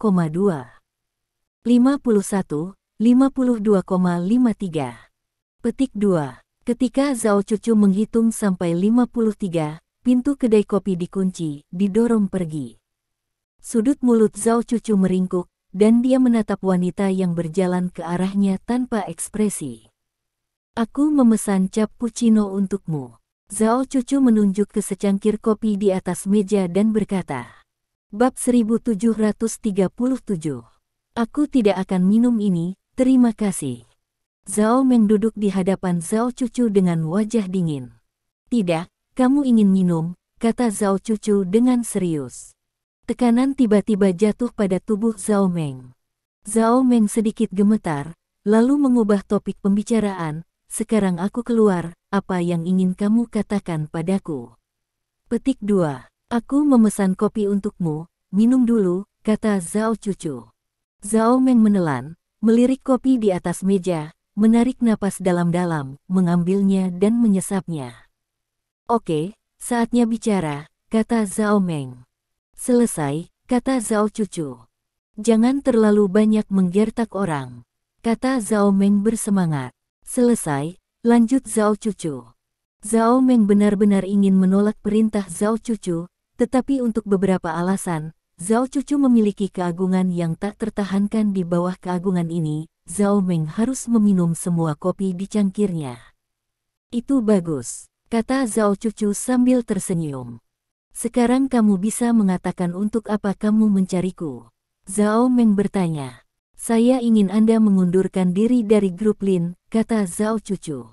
51, 52,53. Petik 2. Ketika Zhao Cucu menghitung sampai 53, pintu kedai kopi dikunci, didorong pergi. Sudut mulut Zhao Cucu meringkuk, dan dia menatap wanita yang berjalan ke arahnya tanpa ekspresi. Aku memesan cappuccino untukmu. Zhao Cucu menunjuk ke secangkir kopi di atas meja dan berkata. Bab 1737. Aku tidak akan minum ini, terima kasih. Zhao Meng duduk di hadapan Zhao Cucu dengan wajah dingin. Tidak, kamu ingin minum, kata Zhao Cucu dengan serius. Tekanan tiba-tiba jatuh pada tubuh Zhao Meng. Zhao Meng sedikit gemetar, lalu mengubah topik pembicaraan. Sekarang aku keluar, apa yang ingin kamu katakan padaku? Petik 2. Aku memesan kopi untukmu, minum dulu, kata Zhao Cucu. Zhao Meng menelan, melirik kopi di atas meja, menarik napas dalam-dalam, mengambilnya dan menyesapnya. Oke, saatnya bicara, kata Zhao Meng. Selesai, kata Zhao Cucu. Jangan terlalu banyak menggertak orang, kata Zhao Meng bersemangat. Selesai, lanjut Zhao Cucu. Zhao Meng benar-benar ingin menolak perintah Zhao Cucu, tetapi untuk beberapa alasan, Zhao Cucu memiliki keagungan yang tak tertahankan. Di bawah keagungan ini, Zhao Meng harus meminum semua kopi di cangkirnya. Itu bagus, kata Zhao Cucu sambil tersenyum. Sekarang kamu bisa mengatakan untuk apa kamu mencariku. Zhao Meng bertanya. Saya ingin Anda mengundurkan diri dari grup Lin, kata Zhao Cucu.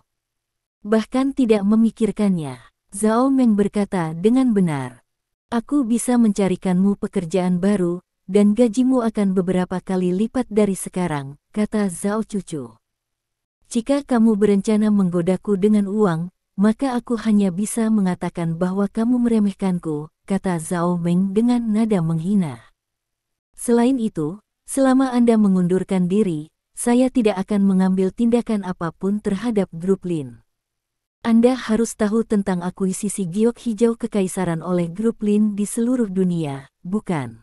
Bahkan tidak memikirkannya, Zhao Meng berkata dengan benar. Aku bisa mencarikanmu pekerjaan baru, dan gajimu akan beberapa kali lipat dari sekarang, kata Zhao Cucu. Jika kamu berencana menggodaku dengan uang, maka aku hanya bisa mengatakan bahwa kamu meremehkanku, kata Zhao Meng dengan nada menghina. Selain itu, selama Anda mengundurkan diri, saya tidak akan mengambil tindakan apapun terhadap grup Lin. Anda harus tahu tentang akuisisi giok hijau kekaisaran oleh grup Lin di seluruh dunia, bukan?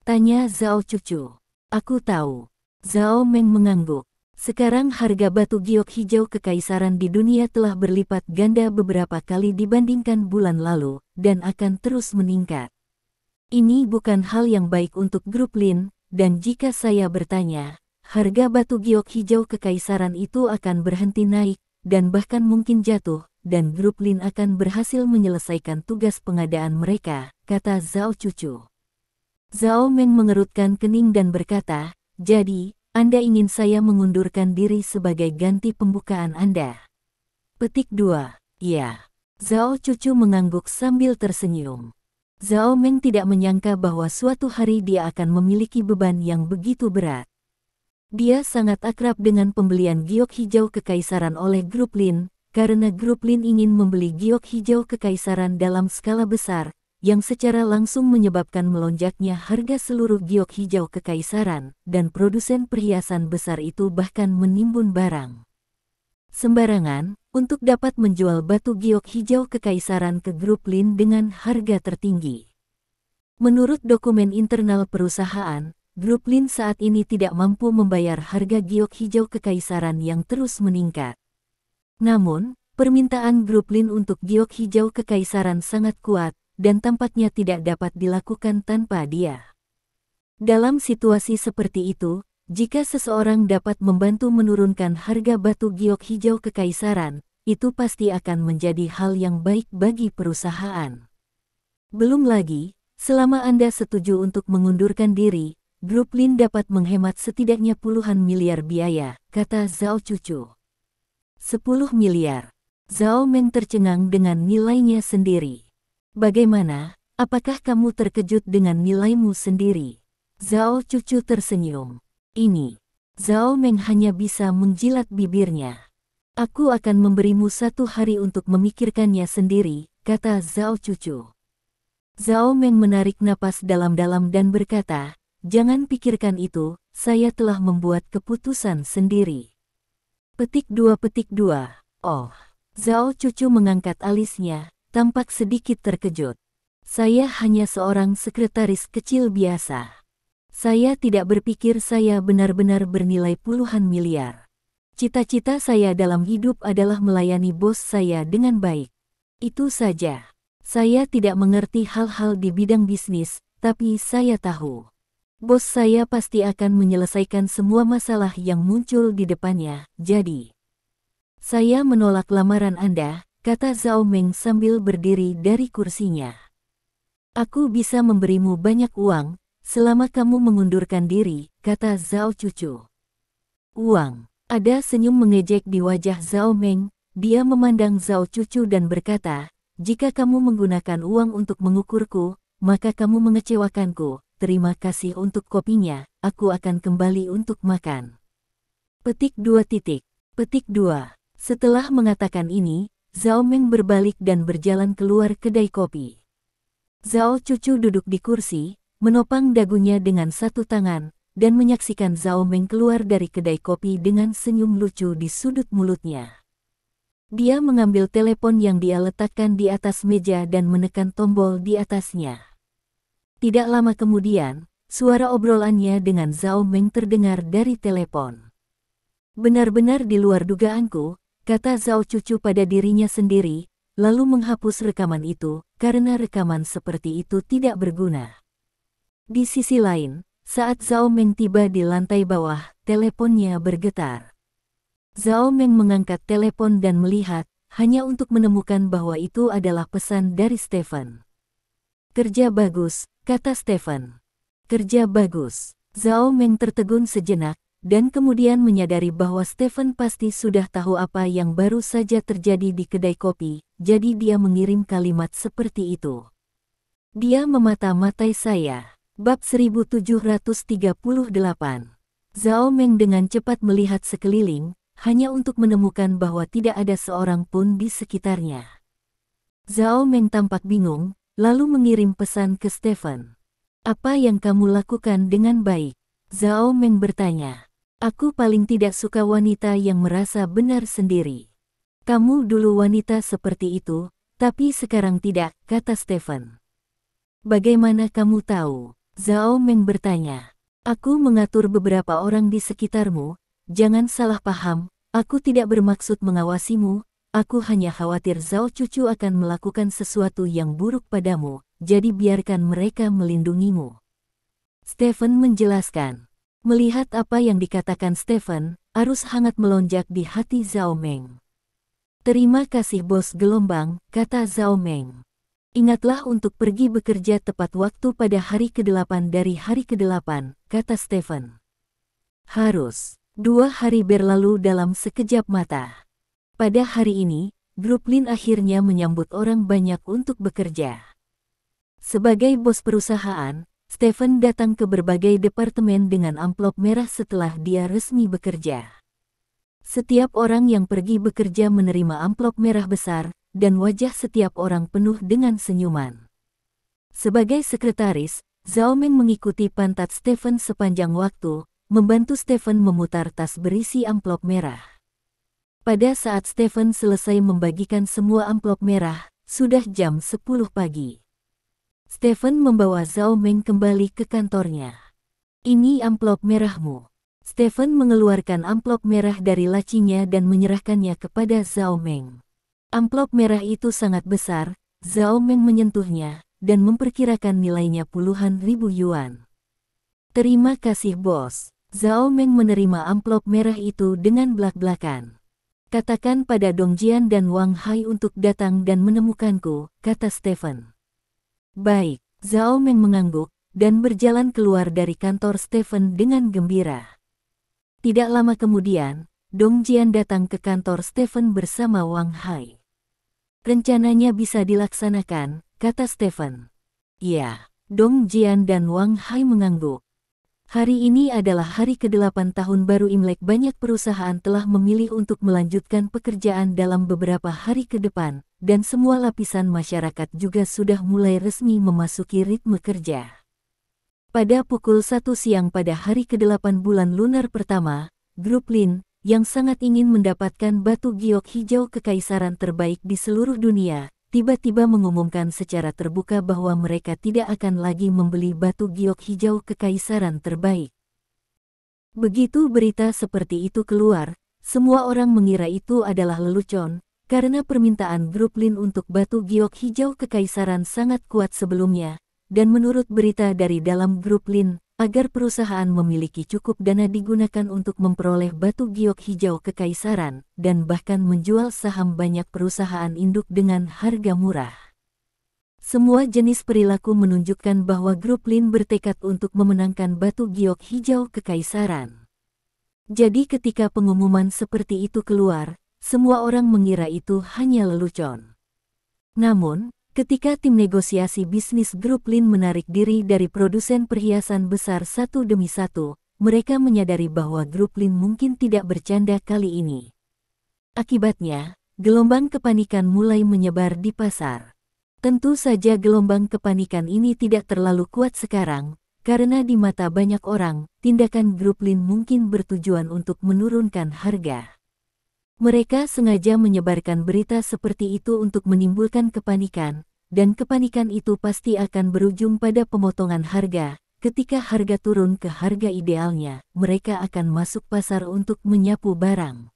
Tanya Zhao Cucu. Aku tahu. Zhao Meng mengangguk. Sekarang harga batu giok hijau kekaisaran di dunia telah berlipat ganda beberapa kali dibandingkan bulan lalu, dan akan terus meningkat. Ini bukan hal yang baik untuk grup Lin, dan jika saya bertanya, harga batu giok hijau kekaisaran itu akan berhenti naik, dan bahkan mungkin jatuh, dan grup Lin akan berhasil menyelesaikan tugas pengadaan mereka, kata Zhao Cucu. Zhao Meng mengerutkan kening dan berkata, jadi, Anda ingin saya mengundurkan diri sebagai ganti pembukaan Anda? Petik 2. Ya. Zhao Cucu mengangguk sambil tersenyum. Zhao Meng tidak menyangka bahwa suatu hari dia akan memiliki beban yang begitu berat. Dia sangat akrab dengan pembelian giok hijau kekaisaran oleh grup Lin, karena grup Lin ingin membeli giok hijau kekaisaran dalam skala besar, yang secara langsung menyebabkan melonjaknya harga seluruh giok hijau kekaisaran, dan produsen perhiasan besar itu bahkan menimbun barang sembarangan, untuk dapat menjual batu giok hijau kekaisaran ke grup Lin dengan harga tertinggi. Menurut dokumen internal perusahaan, grup Lin saat ini tidak mampu membayar harga giok hijau kekaisaran yang terus meningkat. Namun, permintaan grup Lin untuk giok hijau kekaisaran sangat kuat, dan tampaknya tidak dapat dilakukan tanpa dia. Dalam situasi seperti itu, jika seseorang dapat membantu menurunkan harga batu giok hijau kekaisaran, itu pasti akan menjadi hal yang baik bagi perusahaan. Belum lagi, selama Anda setuju untuk mengundurkan diri, grup Lin dapat menghemat setidaknya puluhan miliar biaya, kata Zhao Cucu. 10 miliar. Zhao Meng tercengang dengan nilainya sendiri. Bagaimana, apakah kamu terkejut dengan nilaimu sendiri? Zhao Cucu tersenyum. Ini. Zhao Meng hanya bisa menjilat bibirnya. Aku akan memberimu 1 hari untuk memikirkannya sendiri, kata Zhao Cucu. Zhao Meng menarik napas dalam-dalam dan berkata, jangan pikirkan itu, saya telah membuat keputusan sendiri. Petik 2. Oh. Zhao Cucu mengangkat alisnya, tampak sedikit terkejut. Saya hanya seorang sekretaris kecil biasa. Saya tidak berpikir saya benar-benar bernilai puluhan miliar. Cita-cita saya dalam hidup adalah melayani bos saya dengan baik. Itu saja. Saya tidak mengerti hal-hal di bidang bisnis, tapi saya tahu. Bos saya pasti akan menyelesaikan semua masalah yang muncul di depannya, jadi saya menolak lamaran Anda, kata Zhao Meng sambil berdiri dari kursinya. Aku bisa memberimu banyak uang, selama kamu mengundurkan diri, kata Zhao Cucu. Uang. Ada senyum mengejek di wajah Zhao Meng, dia memandang Zhao Cucu dan berkata, jika kamu menggunakan uang untuk mengukurku, maka kamu mengecewakanku. Terima kasih untuk kopinya, aku akan kembali untuk makan. Petik 2. Petik 2. Setelah mengatakan ini, Zhao Meng berbalik dan berjalan keluar kedai kopi. Zhao Cucu duduk di kursi, menopang dagunya dengan satu tangan, dan menyaksikan Zhao Meng keluar dari kedai kopi dengan senyum lucu di sudut mulutnya. Dia mengambil telepon yang dia letakkan di atas meja dan menekan tombol di atasnya. Tidak lama kemudian, suara obrolannya dengan Zhao Meng terdengar dari telepon. Benar-benar di luar dugaanku, kata Zhao Cucu pada dirinya sendiri, lalu menghapus rekaman itu, karena rekaman seperti itu tidak berguna. Di sisi lain, saat Zhao Meng tiba di lantai bawah, teleponnya bergetar. Zhao Meng mengangkat telepon dan melihat, hanya untuk menemukan bahwa itu adalah pesan dari Stephen. Kerja bagus, kata Stephen. Kerja bagus. Zhao Meng tertegun sejenak, dan kemudian menyadari bahwa Stephen pasti sudah tahu apa yang baru saja terjadi di kedai kopi, jadi dia mengirim kalimat seperti itu. Dia memata-matai saya. Bab 1738. Zhao Meng dengan cepat melihat sekeliling, hanya untuk menemukan bahwa tidak ada seorang pun di sekitarnya. Zhao Meng tampak bingung, lalu mengirim pesan ke Stephen. Apa yang kamu lakukan dengan baik? Zhao Meng bertanya. Aku paling tidak suka wanita yang merasa benar sendiri. Kamu dulu wanita seperti itu, tapi sekarang tidak, kata Stephen. Bagaimana kamu tahu? Zhao Meng bertanya. Aku mengatur beberapa orang di sekitarmu, jangan salah paham, aku tidak bermaksud mengawasimu. Aku hanya khawatir Zhao Cucu akan melakukan sesuatu yang buruk padamu, jadi biarkan mereka melindungimu. Stephen menjelaskan. Melihat apa yang dikatakan Stephen, arus hangat melonjak di hati Zhao Meng. Terima kasih bos gelombang, kata Zhao Meng. Ingatlah untuk pergi bekerja tepat waktu pada hari ke-8 dari hari ke-8, kata Stephen. Harus. 2 hari berlalu dalam sekejap mata. Pada hari ini, grup Lin akhirnya menyambut orang banyak untuk bekerja. Sebagai bos perusahaan, Stephen datang ke berbagai departemen dengan amplop merah setelah dia resmi bekerja. Setiap orang yang pergi bekerja menerima amplop merah besar, dan wajah setiap orang penuh dengan senyuman. Sebagai sekretaris, Zhao Meng mengikuti pantat Stephen sepanjang waktu, membantu Stephen memutar tas berisi amplop merah. Pada saat Stephen selesai membagikan semua amplop merah, sudah jam 10 pagi. Stephen membawa Zhao Meng kembali ke kantornya. Ini amplop merahmu. Stephen mengeluarkan amplop merah dari lacinya dan menyerahkannya kepada Zhao Meng. Amplop merah itu sangat besar, Zhao Meng menyentuhnya, dan memperkirakan nilainya puluhan ribu yuan. Terima kasih bos. Zhao Meng menerima amplop merah itu dengan belak-belakan. Katakan pada Dong Jian dan Wang Hai untuk datang dan menemukanku, kata Stephen. Baik, Zhao Meng mengangguk, dan berjalan keluar dari kantor Stephen dengan gembira. Tidak lama kemudian, Dong Jian datang ke kantor Stephen bersama Wang Hai. Rencananya bisa dilaksanakan, kata Stephen. Ya, Dong Jian dan Wang Hai mengangguk. Hari ini adalah hari ke-8 tahun baru Imlek. Banyak perusahaan telah memilih untuk melanjutkan pekerjaan dalam beberapa hari ke depan, dan semua lapisan masyarakat juga sudah mulai resmi memasuki ritme kerja. Pada pukul 1 siang pada hari ke-8 bulan lunar pertama, grup Lin, yang sangat ingin mendapatkan batu giok hijau kekaisaran terbaik di seluruh dunia, tiba-tiba mengumumkan secara terbuka bahwa mereka tidak akan lagi membeli batu giok hijau kekaisaran terbaik. Begitu berita seperti itu keluar, semua orang mengira itu adalah lelucon, karena permintaan grup Lin untuk batu giok hijau kekaisaran sangat kuat sebelumnya, dan menurut berita dari dalam grup Lin, agar perusahaan memiliki cukup dana digunakan untuk memperoleh batu giok hijau kekaisaran, dan bahkan menjual saham banyak perusahaan induk dengan harga murah. Semua jenis perilaku menunjukkan bahwa grup Lin bertekad untuk memenangkan batu giok hijau kekaisaran. Jadi ketika pengumuman seperti itu keluar, semua orang mengira itu hanya lelucon. Namun, ketika tim negosiasi bisnis grup Lin menarik diri dari produsen perhiasan besar satu demi satu, mereka menyadari bahwa grup Lin mungkin tidak bercanda kali ini. Akibatnya, gelombang kepanikan mulai menyebar di pasar. Tentu saja gelombang kepanikan ini tidak terlalu kuat sekarang, karena di mata banyak orang, tindakan grup Lin mungkin bertujuan untuk menurunkan harga. Mereka sengaja menyebarkan berita seperti itu untuk menimbulkan kepanikan, dan kepanikan itu pasti akan berujung pada pemotongan harga. Ketika harga turun ke harga idealnya, mereka akan masuk pasar untuk menyapu barang.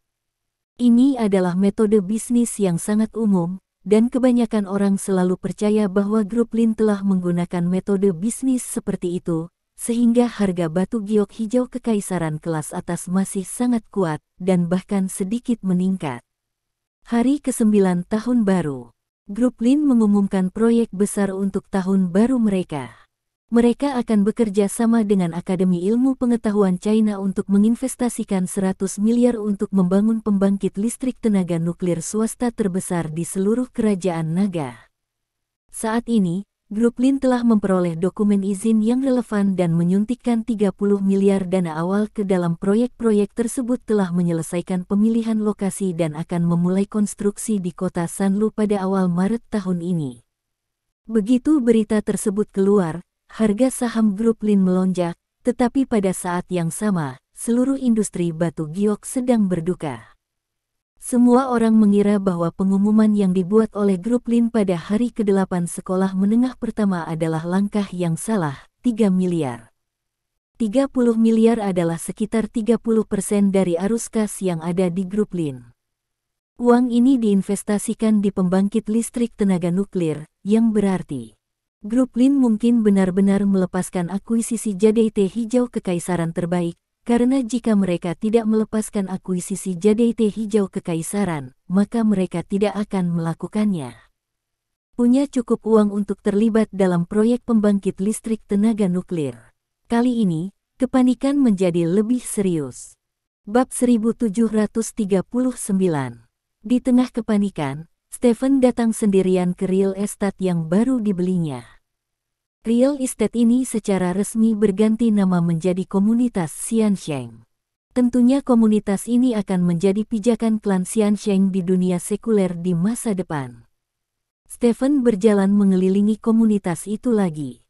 Ini adalah metode bisnis yang sangat umum, dan kebanyakan orang selalu percaya bahwa grup Lin telah menggunakan metode bisnis seperti itu, sehingga harga batu giok hijau kekaisaran kelas atas masih sangat kuat, dan bahkan sedikit meningkat. Hari ke-9 tahun baru. Grup Lin mengumumkan proyek besar untuk tahun baru mereka. Mereka akan bekerja sama dengan Akademi Ilmu Pengetahuan China untuk menginvestasikan 100 miliar untuk membangun pembangkit listrik tenaga nuklir swasta terbesar di seluruh kerajaan naga. Saat ini, Grup Lin telah memperoleh dokumen izin yang relevan dan menyuntikkan 30 miliar dana awal ke dalam proyek-proyek tersebut, telah menyelesaikan pemilihan lokasi dan akan memulai konstruksi di kota Sanlu pada awal Maret tahun ini. Begitu berita tersebut keluar, harga saham Grup Lin melonjak, tetapi pada saat yang sama, seluruh industri batu giok sedang berduka. Semua orang mengira bahwa pengumuman yang dibuat oleh Grup Lin pada hari ke-8 sekolah menengah pertama adalah langkah yang salah. 3 miliar. 30 miliar adalah sekitar 30% dari arus kas yang ada di Grup Lin. Uang ini diinvestasikan di pembangkit listrik tenaga nuklir, yang berarti Grup Lin mungkin benar-benar melepaskan akuisisi JDT hijau kekaisaran terbaik. Karena jika mereka tidak melepaskan akuisisi JDT hijau kekaisaran, maka mereka tidak akan melakukannya. Punya cukup uang untuk terlibat dalam proyek pembangkit listrik tenaga nuklir. Kali ini, kepanikan menjadi lebih serius. Bab 1739. Di tengah kepanikan, Stephen datang sendirian ke real estate yang baru dibelinya. Real estate ini secara resmi berganti nama menjadi komunitas Xiansheng. Tentunya komunitas ini akan menjadi pijakan klan Xiansheng di dunia sekuler di masa depan. Stephen berjalan mengelilingi komunitas itu lagi.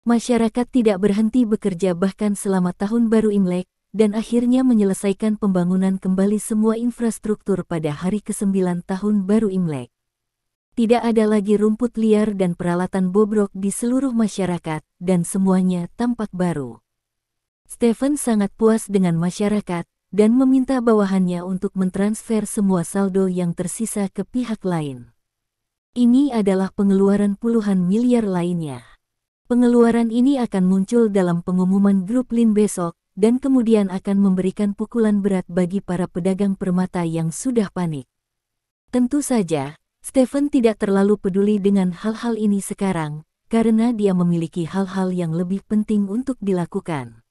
Masyarakat tidak berhenti bekerja bahkan selama tahun baru Imlek, dan akhirnya menyelesaikan pembangunan kembali semua infrastruktur pada hari ke-9 tahun baru Imlek. Tidak ada lagi rumput liar dan peralatan bobrok di seluruh masyarakat, dan semuanya tampak baru. Stephen sangat puas dengan masyarakat, dan meminta bawahannya untuk mentransfer semua saldo yang tersisa ke pihak lain. Ini adalah pengeluaran puluhan miliar lainnya. Pengeluaran ini akan muncul dalam pengumuman Grup Lin besok, dan kemudian akan memberikan pukulan berat bagi para pedagang permata yang sudah panik. Tentu saja, Stephen tidak terlalu peduli dengan hal-hal ini sekarang, karena dia memiliki hal-hal yang lebih penting untuk dilakukan.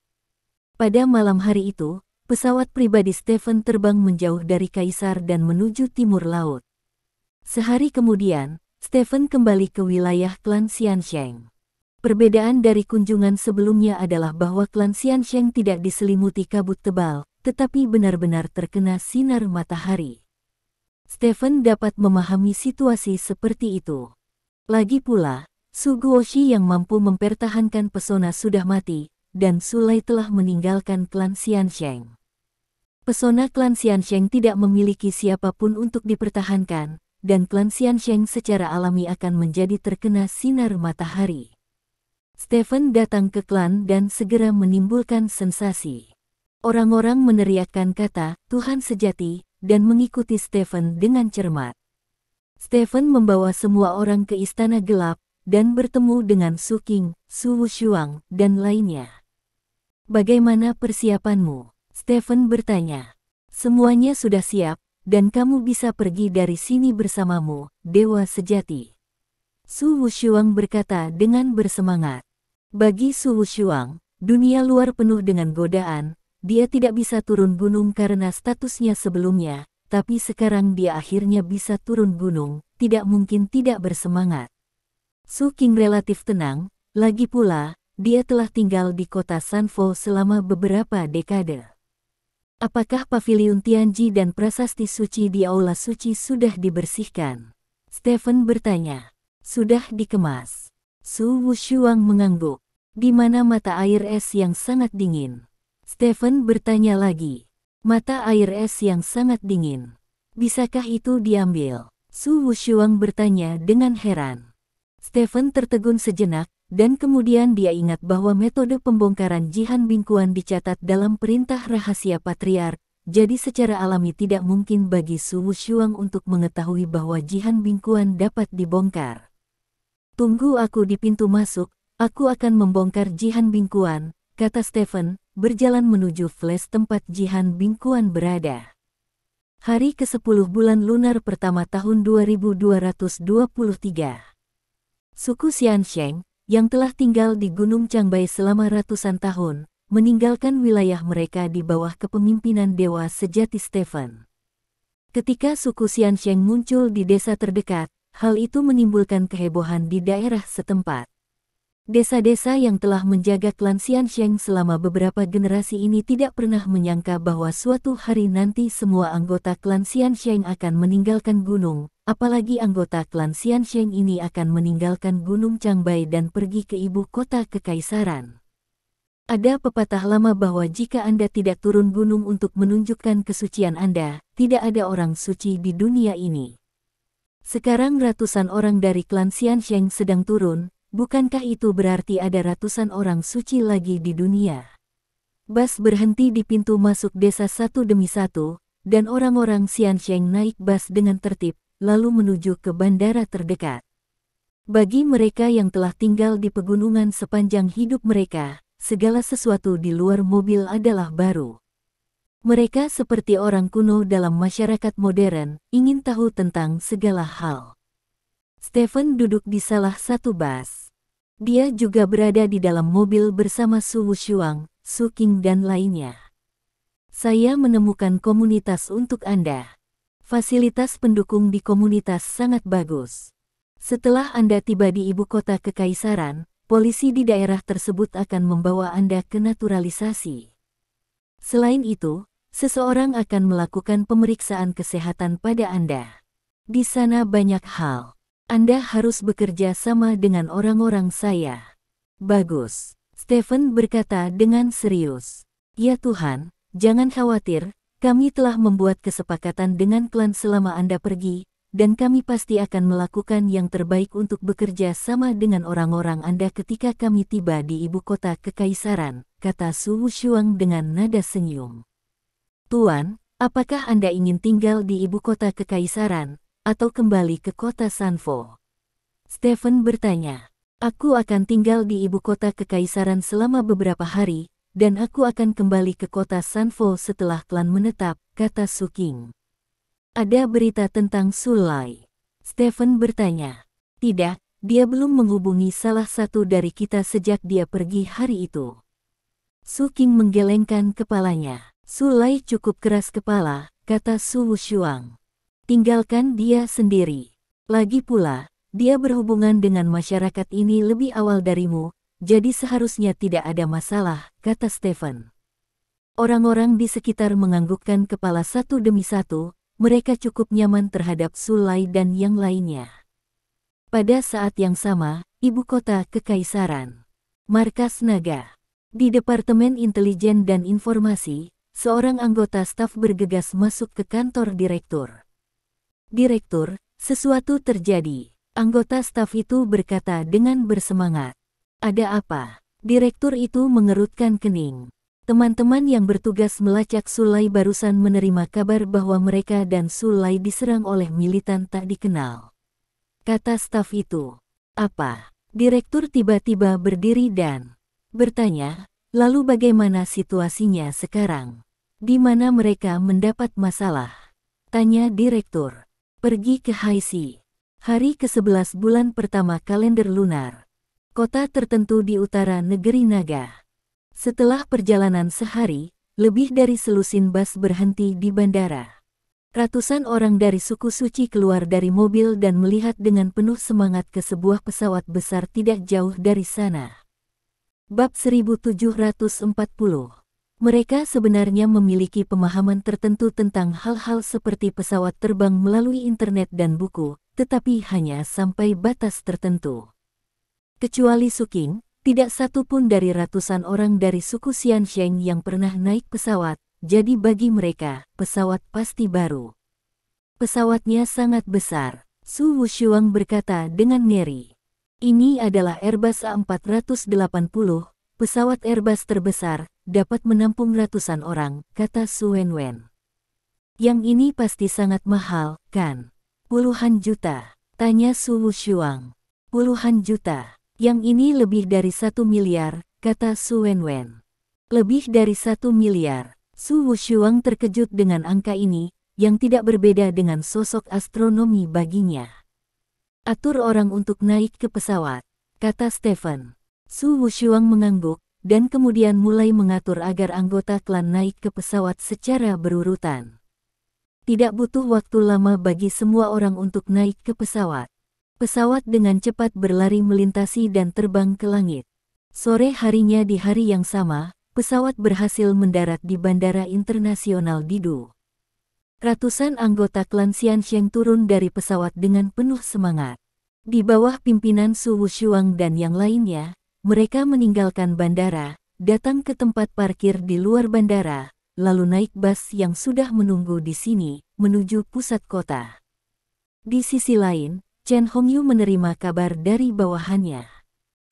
Pada malam hari itu, pesawat pribadi Stephen terbang menjauh dari Kaisar dan menuju timur laut. Sehari kemudian, Stephen kembali ke wilayah klan Xiansheng. Perbedaan dari kunjungan sebelumnya adalah bahwa klan Xiansheng tidak diselimuti kabut tebal, tetapi benar-benar terkena sinar matahari. Stephen dapat memahami situasi seperti itu. Lagi pula, Su Guoshi yang mampu mempertahankan pesona sudah mati, dan Su Lei telah meninggalkan klan Xiansheng. Pesona klan Xiansheng tidak memiliki siapapun untuk dipertahankan, dan klan Xiansheng secara alami akan menjadi terkena sinar matahari. Stephen datang ke klan dan segera menimbulkan sensasi. Orang-orang meneriakkan kata, "Tuhan sejati," dan mengikuti Stephen dengan cermat. Stephen membawa semua orang ke istana gelap, dan bertemu dengan Su Qing, Su Wushuang, dan lainnya. Bagaimana persiapanmu? Stephen bertanya. Semuanya sudah siap, dan kamu bisa pergi dari sini bersamamu, Dewa Sejati. Su Wushuang berkata dengan bersemangat. Bagi Su Wushuang, dunia luar penuh dengan godaan. Dia tidak bisa turun gunung karena statusnya sebelumnya, tapi sekarang dia akhirnya bisa turun gunung, tidak mungkin tidak bersemangat. Su Qing relatif tenang, lagi pula, dia telah tinggal di kota Sanfo selama beberapa dekade. Apakah paviliun Tianji dan prasasti suci di Aula Suci sudah dibersihkan? Stephen bertanya. Sudah dikemas. Su Wushuang mengangguk. Di mana mata air es yang sangat dingin? Stephen bertanya lagi. Mata air es yang sangat dingin. Bisakah itu diambil? Su Wushuang bertanya dengan heran. Stephen tertegun sejenak, dan kemudian dia ingat bahwa metode pembongkaran Jihan Bingkuan dicatat dalam perintah rahasia patriark, jadi secara alami tidak mungkin bagi Su Wushuang untuk mengetahui bahwa Jihan Bingkuan dapat dibongkar. Tunggu aku di pintu masuk, aku akan membongkar Jihan Bingkuan, kata Stephen, berjalan menuju flash tempat Jihan Bingkuan berada. Hari ke-10 bulan lunar pertama tahun 2223. Suku Xiansheng, yang telah tinggal di Gunung Changbai selama ratusan tahun, meninggalkan wilayah mereka di bawah kepemimpinan Dewa Sejati Stephen. Ketika suku Xiansheng muncul di desa terdekat, hal itu menimbulkan kehebohan di daerah setempat. Desa-desa yang telah menjaga klan Xiansheng selama beberapa generasi ini tidak pernah menyangka bahwa suatu hari nanti semua anggota klan Xiansheng akan meninggalkan gunung, apalagi anggota klan Xiansheng ini akan meninggalkan Gunung Changbai dan pergi ke ibu kota kekaisaran. Ada pepatah lama bahwa jika Anda tidak turun gunung untuk menunjukkan kesucian Anda, tidak ada orang suci di dunia ini. Sekarang ratusan orang dari klan Xiansheng sedang turun. Bukankah itu berarti ada ratusan orang suci lagi di dunia? Bas berhenti di pintu masuk desa satu demi satu, dan orang-orang Xiansheng naik bas dengan tertib, lalu menuju ke bandara terdekat. Bagi mereka yang telah tinggal di pegunungan sepanjang hidup mereka, segala sesuatu di luar mobil adalah baru. Mereka seperti orang kuno dalam masyarakat modern, ingin tahu tentang segala hal. Stephen duduk di salah satu bas. Dia juga berada di dalam mobil bersama Su Wushuang, Su Qing dan lainnya. Saya menemukan komunitas untuk Anda. Fasilitas pendukung di komunitas sangat bagus. Setelah Anda tiba di ibu kota kekaisaran, polisi di daerah tersebut akan membawa Anda ke naturalisasi. Selain itu, seseorang akan melakukan pemeriksaan kesehatan pada Anda. Di sana banyak hal. Anda harus bekerja sama dengan orang-orang saya. Bagus, Stephen berkata dengan serius. Ya Tuhan, jangan khawatir, kami telah membuat kesepakatan dengan klan selama Anda pergi, dan kami pasti akan melakukan yang terbaik untuk bekerja sama dengan orang-orang Anda ketika kami tiba di ibu kota kekaisaran, kata Su Wushuang dengan nada senyum. Tuan, apakah Anda ingin tinggal di ibu kota kekaisaran, atau kembali ke kota Sanfo? Stephen bertanya. Aku akan tinggal di ibu kota kekaisaran selama beberapa hari, dan aku akan kembali ke kota Sanfo setelah klan menetap, kata Su Qing. Ada berita tentang Su Lai? Stephen bertanya. Tidak, dia belum menghubungi salah satu dari kita sejak dia pergi hari itu. Su Qing menggelengkan kepalanya. Su Lai cukup keras kepala, kata Su Wushuang. Tinggalkan dia sendiri. Lagi pula, dia berhubungan dengan masyarakat ini lebih awal darimu, jadi seharusnya tidak ada masalah, kata Stephen. Orang-orang di sekitar menganggukkan kepala satu demi satu, mereka cukup nyaman terhadap Su Lai dan yang lainnya. Pada saat yang sama, ibu kota kekaisaran. Markas Naga. Di Departemen Intelijen dan Informasi, seorang anggota staf bergegas masuk ke kantor direktur. Direktur, sesuatu terjadi. Anggota staf itu berkata dengan bersemangat. Ada apa? Direktur itu mengerutkan kening. Teman-teman yang bertugas melacak Su Lai barusan menerima kabar bahwa mereka dan Su Lai diserang oleh militan tak dikenal. Kata staf itu. Apa? Direktur tiba-tiba berdiri dan bertanya, lalu bagaimana situasinya sekarang? Di mana mereka mendapat masalah? Tanya direktur. Pergi ke Haisi. Hari ke-11 bulan pertama kalender lunar. Kota tertentu di utara negeri Naga. Setelah perjalanan sehari, lebih dari selusin bus berhenti di bandara. Ratusan orang dari suku suci keluar dari mobil dan melihat dengan penuh semangat ke sebuah pesawat besar tidak jauh dari sana. Bab 1740. Mereka sebenarnya memiliki pemahaman tertentu tentang hal-hal seperti pesawat terbang melalui internet dan buku, tetapi hanya sampai batas tertentu. Kecuali Suking, tidak satu pun dari ratusan orang dari suku Xiansheng yang pernah naik pesawat, jadi bagi mereka, pesawat pasti baru. Pesawatnya sangat besar, Su Wushuang berkata dengan ngeri. Ini adalah Airbus A480, pesawat Airbus terbesar, dapat menampung ratusan orang, kata Su Wenwen. Yang ini pasti sangat mahal, kan? Puluhan juta, tanya Su Wushuang. Puluhan juta, yang ini lebih dari 1 miliar, kata Su Wenwen. Lebih dari 1 miliar. Su Wushuang terkejut dengan angka ini, yang tidak berbeda dengan sosok astronomi baginya. Atur orang untuk naik ke pesawat, kata Stephen. Su Wushuang mengangguk, dan kemudian mulai mengatur agar anggota klan naik ke pesawat secara berurutan. Tidak butuh waktu lama bagi semua orang untuk naik ke pesawat. Pesawat dengan cepat berlari melintasi dan terbang ke langit. Sore harinya di hari yang sama, pesawat berhasil mendarat di Bandara Internasional Didu. Ratusan anggota klan Xiansheng turun dari pesawat dengan penuh semangat. Di bawah pimpinan Su Wushuang dan yang lainnya, mereka meninggalkan bandara, datang ke tempat parkir di luar bandara, lalu naik bus yang sudah menunggu di sini, menuju pusat kota. Di sisi lain, Chen Hongyu menerima kabar dari bawahannya.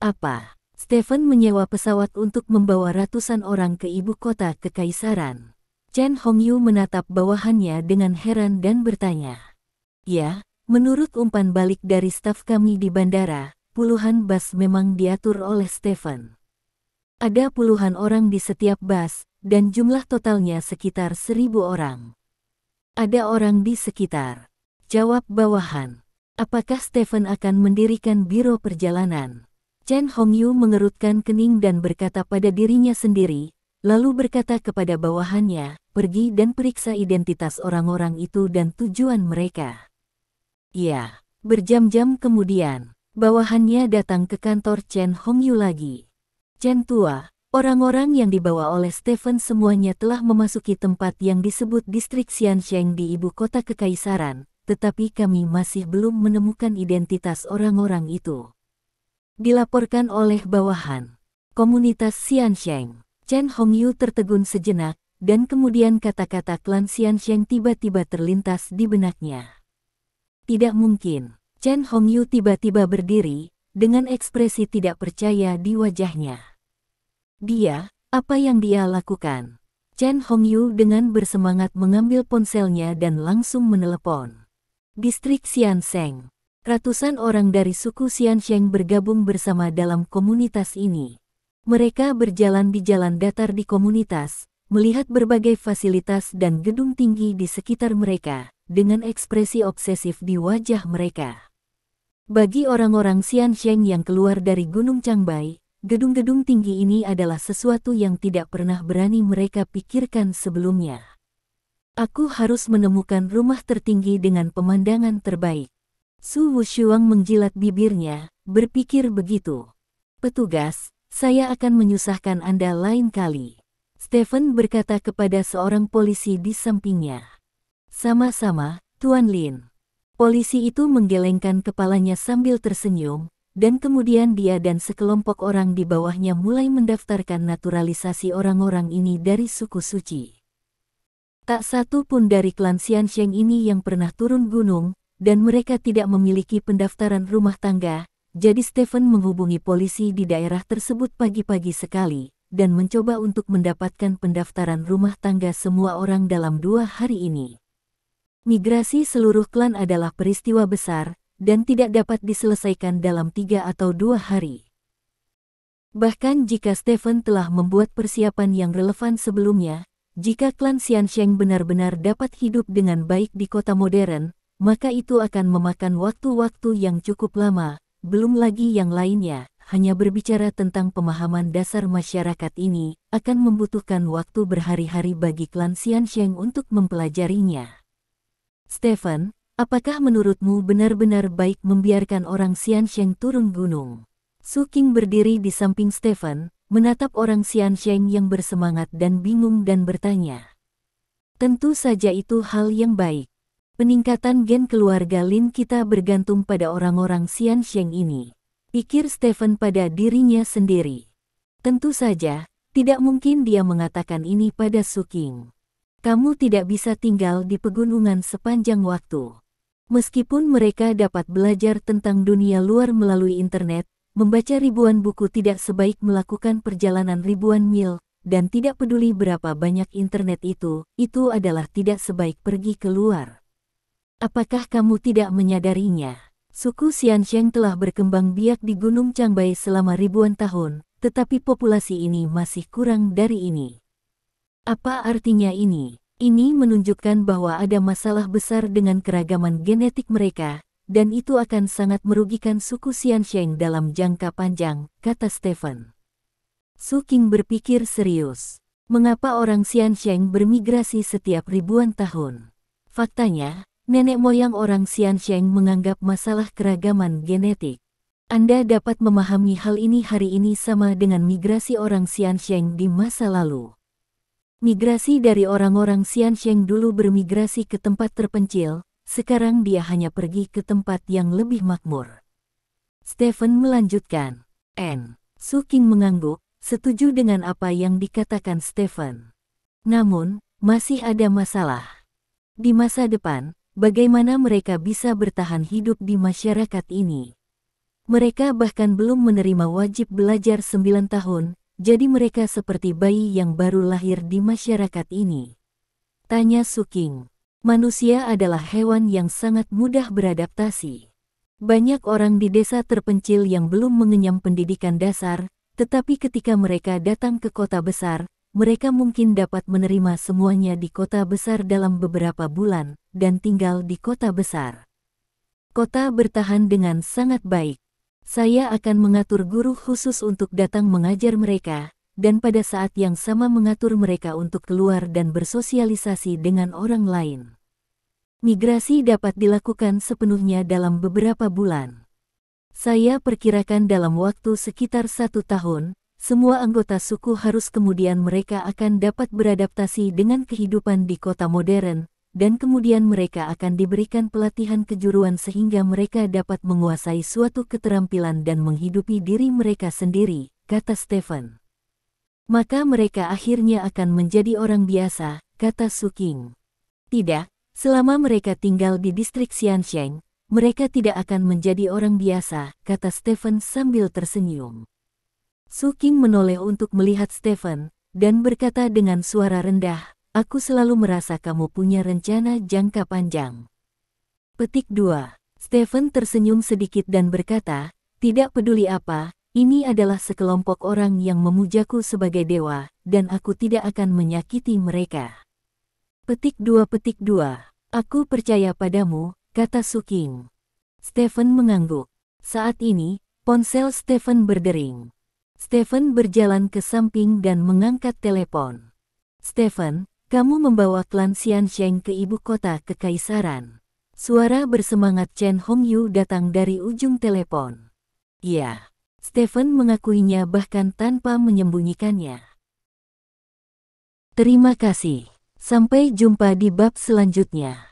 Apa? Stephen menyewa pesawat untuk membawa ratusan orang ke ibu kota kekaisaran. Chen Hongyu menatap bawahannya dengan heran dan bertanya. Ya, menurut umpan balik dari staf kami di bandara, puluhan bus memang diatur oleh Stephen. Ada puluhan orang di setiap bus, dan jumlah totalnya sekitar 1.000 orang. Ada orang di sekitar. Jawab bawahan. Apakah Stephen akan mendirikan biro perjalanan? Chen Hongyu mengerutkan kening dan berkata pada dirinya sendiri, lalu berkata kepada bawahannya, pergi dan periksa identitas orang-orang itu dan tujuan mereka. Ya, berjam-jam kemudian, bawahannya datang ke kantor Chen Hongyu lagi. Chen tua, orang-orang yang dibawa oleh Stephen semuanya telah memasuki tempat yang disebut distrik Xiansheng di ibu kota kekaisaran, tetapi kami masih belum menemukan identitas orang-orang itu. Dilaporkan oleh bawahan. Komunitas Xiansheng. Chen Hongyu tertegun sejenak, dan kemudian kata-kata klan Xiansheng tiba-tiba terlintas di benaknya. Tidak mungkin. Chen Hongyu tiba-tiba berdiri, dengan ekspresi tidak percaya di wajahnya. Dia, apa yang dia lakukan? Chen Hongyu dengan bersemangat mengambil ponselnya dan langsung menelepon. Distrik Xiansheng. Ratusan orang dari suku Xiansheng bergabung bersama dalam komunitas ini. Mereka berjalan di jalan datar di komunitas, melihat berbagai fasilitas dan gedung tinggi di sekitar mereka, dengan ekspresi obsesif di wajah mereka. Bagi orang-orang Xiansheng yang keluar dari Gunung Changbai, gedung-gedung tinggi ini adalah sesuatu yang tidak pernah berani mereka pikirkan sebelumnya. Aku harus menemukan rumah tertinggi dengan pemandangan terbaik. Su Wushuang menjilat bibirnya, berpikir begitu. Petugas, saya akan menyusahkan Anda lain kali. Stephen berkata kepada seorang polisi di sampingnya. Sama-sama, Tuan Lin. Polisi itu menggelengkan kepalanya sambil tersenyum, dan kemudian dia dan sekelompok orang di bawahnya mulai mendaftarkan naturalisasi orang-orang ini dari suku suci. Tak satu pun dari klan Xiansheng ini yang pernah turun gunung, dan mereka tidak memiliki pendaftaran rumah tangga, jadi Stephen menghubungi polisi di daerah tersebut pagi-pagi sekali, dan mencoba untuk mendapatkan pendaftaran rumah tangga semua orang dalam 2 hari ini. Migrasi seluruh klan adalah peristiwa besar, dan tidak dapat diselesaikan dalam 3 atau 2 hari. Bahkan jika Stephen telah membuat persiapan yang relevan sebelumnya, jika klan Xiansheng benar-benar dapat hidup dengan baik di kota modern, maka itu akan memakan waktu-waktu yang cukup lama, belum lagi yang lainnya. Hanya berbicara tentang pemahaman dasar masyarakat ini, akan membutuhkan waktu berhari-hari bagi klan Xiansheng untuk mempelajarinya. Stephen, apakah menurutmu benar-benar baik membiarkan orang Xiansheng turun gunung? Su Qing berdiri di samping Stephen, menatap orang Xiansheng yang bersemangat dan bingung dan bertanya. Tentu saja itu hal yang baik. Peningkatan gen keluarga Lin kita bergantung pada orang-orang Xiansheng ini. Pikir Stephen pada dirinya sendiri. Tentu saja, tidak mungkin dia mengatakan ini pada Su Qing. Kamu tidak bisa tinggal di pegunungan sepanjang waktu. Meskipun mereka dapat belajar tentang dunia luar melalui internet, membaca ribuan buku tidak sebaik melakukan perjalanan ribuan mil, dan tidak peduli berapa banyak internet itu adalah tidak sebaik pergi keluar. Apakah kamu tidak menyadarinya? Suku Xiansheng telah berkembang biak di Gunung Changbai selama ribuan tahun, tetapi populasi ini masih kurang dari ini. Apa artinya ini? Ini menunjukkan bahwa ada masalah besar dengan keragaman genetik mereka, dan itu akan sangat merugikan suku Xiansheng dalam jangka panjang, kata Stephen. Su Qing berpikir serius. Mengapa orang Xiansheng bermigrasi setiap ribuan tahun? Faktanya, nenek moyang orang Xiansheng menganggap masalah keragaman genetik. Anda dapat memahami hal ini hari ini sama dengan migrasi orang Xiansheng di masa lalu. Migrasi dari orang-orang Xiansheng dulu bermigrasi ke tempat terpencil, sekarang dia hanya pergi ke tempat yang lebih makmur. Stephen melanjutkan. Su Qing mengangguk, setuju dengan apa yang dikatakan Stephen. Namun, masih ada masalah. Di masa depan, bagaimana mereka bisa bertahan hidup di masyarakat ini? Mereka bahkan belum menerima wajib belajar 9 tahun, jadi mereka seperti bayi yang baru lahir di masyarakat ini. Tanya Su Qing. Manusia adalah hewan yang sangat mudah beradaptasi. Banyak orang di desa terpencil yang belum mengenyam pendidikan dasar, tetapi ketika mereka datang ke kota besar, mereka mungkin dapat menerima semuanya di kota besar dalam beberapa bulan, dan tinggal di kota besar. Kota bertahan dengan sangat baik. Saya akan mengatur guru khusus untuk datang mengajar mereka, dan pada saat yang sama mengatur mereka untuk keluar dan bersosialisasi dengan orang lain. Migrasi dapat dilakukan sepenuhnya dalam beberapa bulan. Saya perkirakan dalam waktu sekitar 1 tahun, semua anggota suku harus kemudian mereka akan dapat beradaptasi dengan kehidupan di kota modern, dan kemudian mereka akan diberikan pelatihan kejuruan sehingga mereka dapat menguasai suatu keterampilan dan menghidupi diri mereka sendiri, kata Stephen. Maka mereka akhirnya akan menjadi orang biasa, kata Su Qing. Tidak, selama mereka tinggal di distrik Xiansheng, mereka tidak akan menjadi orang biasa, kata Stephen sambil tersenyum. Su Qing menoleh untuk melihat Stephen, dan berkata dengan suara rendah, aku selalu merasa kamu punya rencana jangka panjang. Petik 2. Stephen tersenyum sedikit dan berkata, tidak peduli apa, ini adalah sekelompok orang yang memujaku sebagai dewa, dan aku tidak akan menyakiti mereka. Petik 2. Aku percaya padamu, kata Su Qing. Stephen mengangguk. Saat ini, ponsel Stephen berdering. Stephen berjalan ke samping dan mengangkat telepon. Stephen, kamu membawa klan Xiansheng ke ibu kota kekaisaran. Suara bersemangat Chen Hongyu datang dari ujung telepon. Ya, Stephen mengakuinya bahkan tanpa menyembunyikannya. Terima kasih. Sampai jumpa di bab selanjutnya.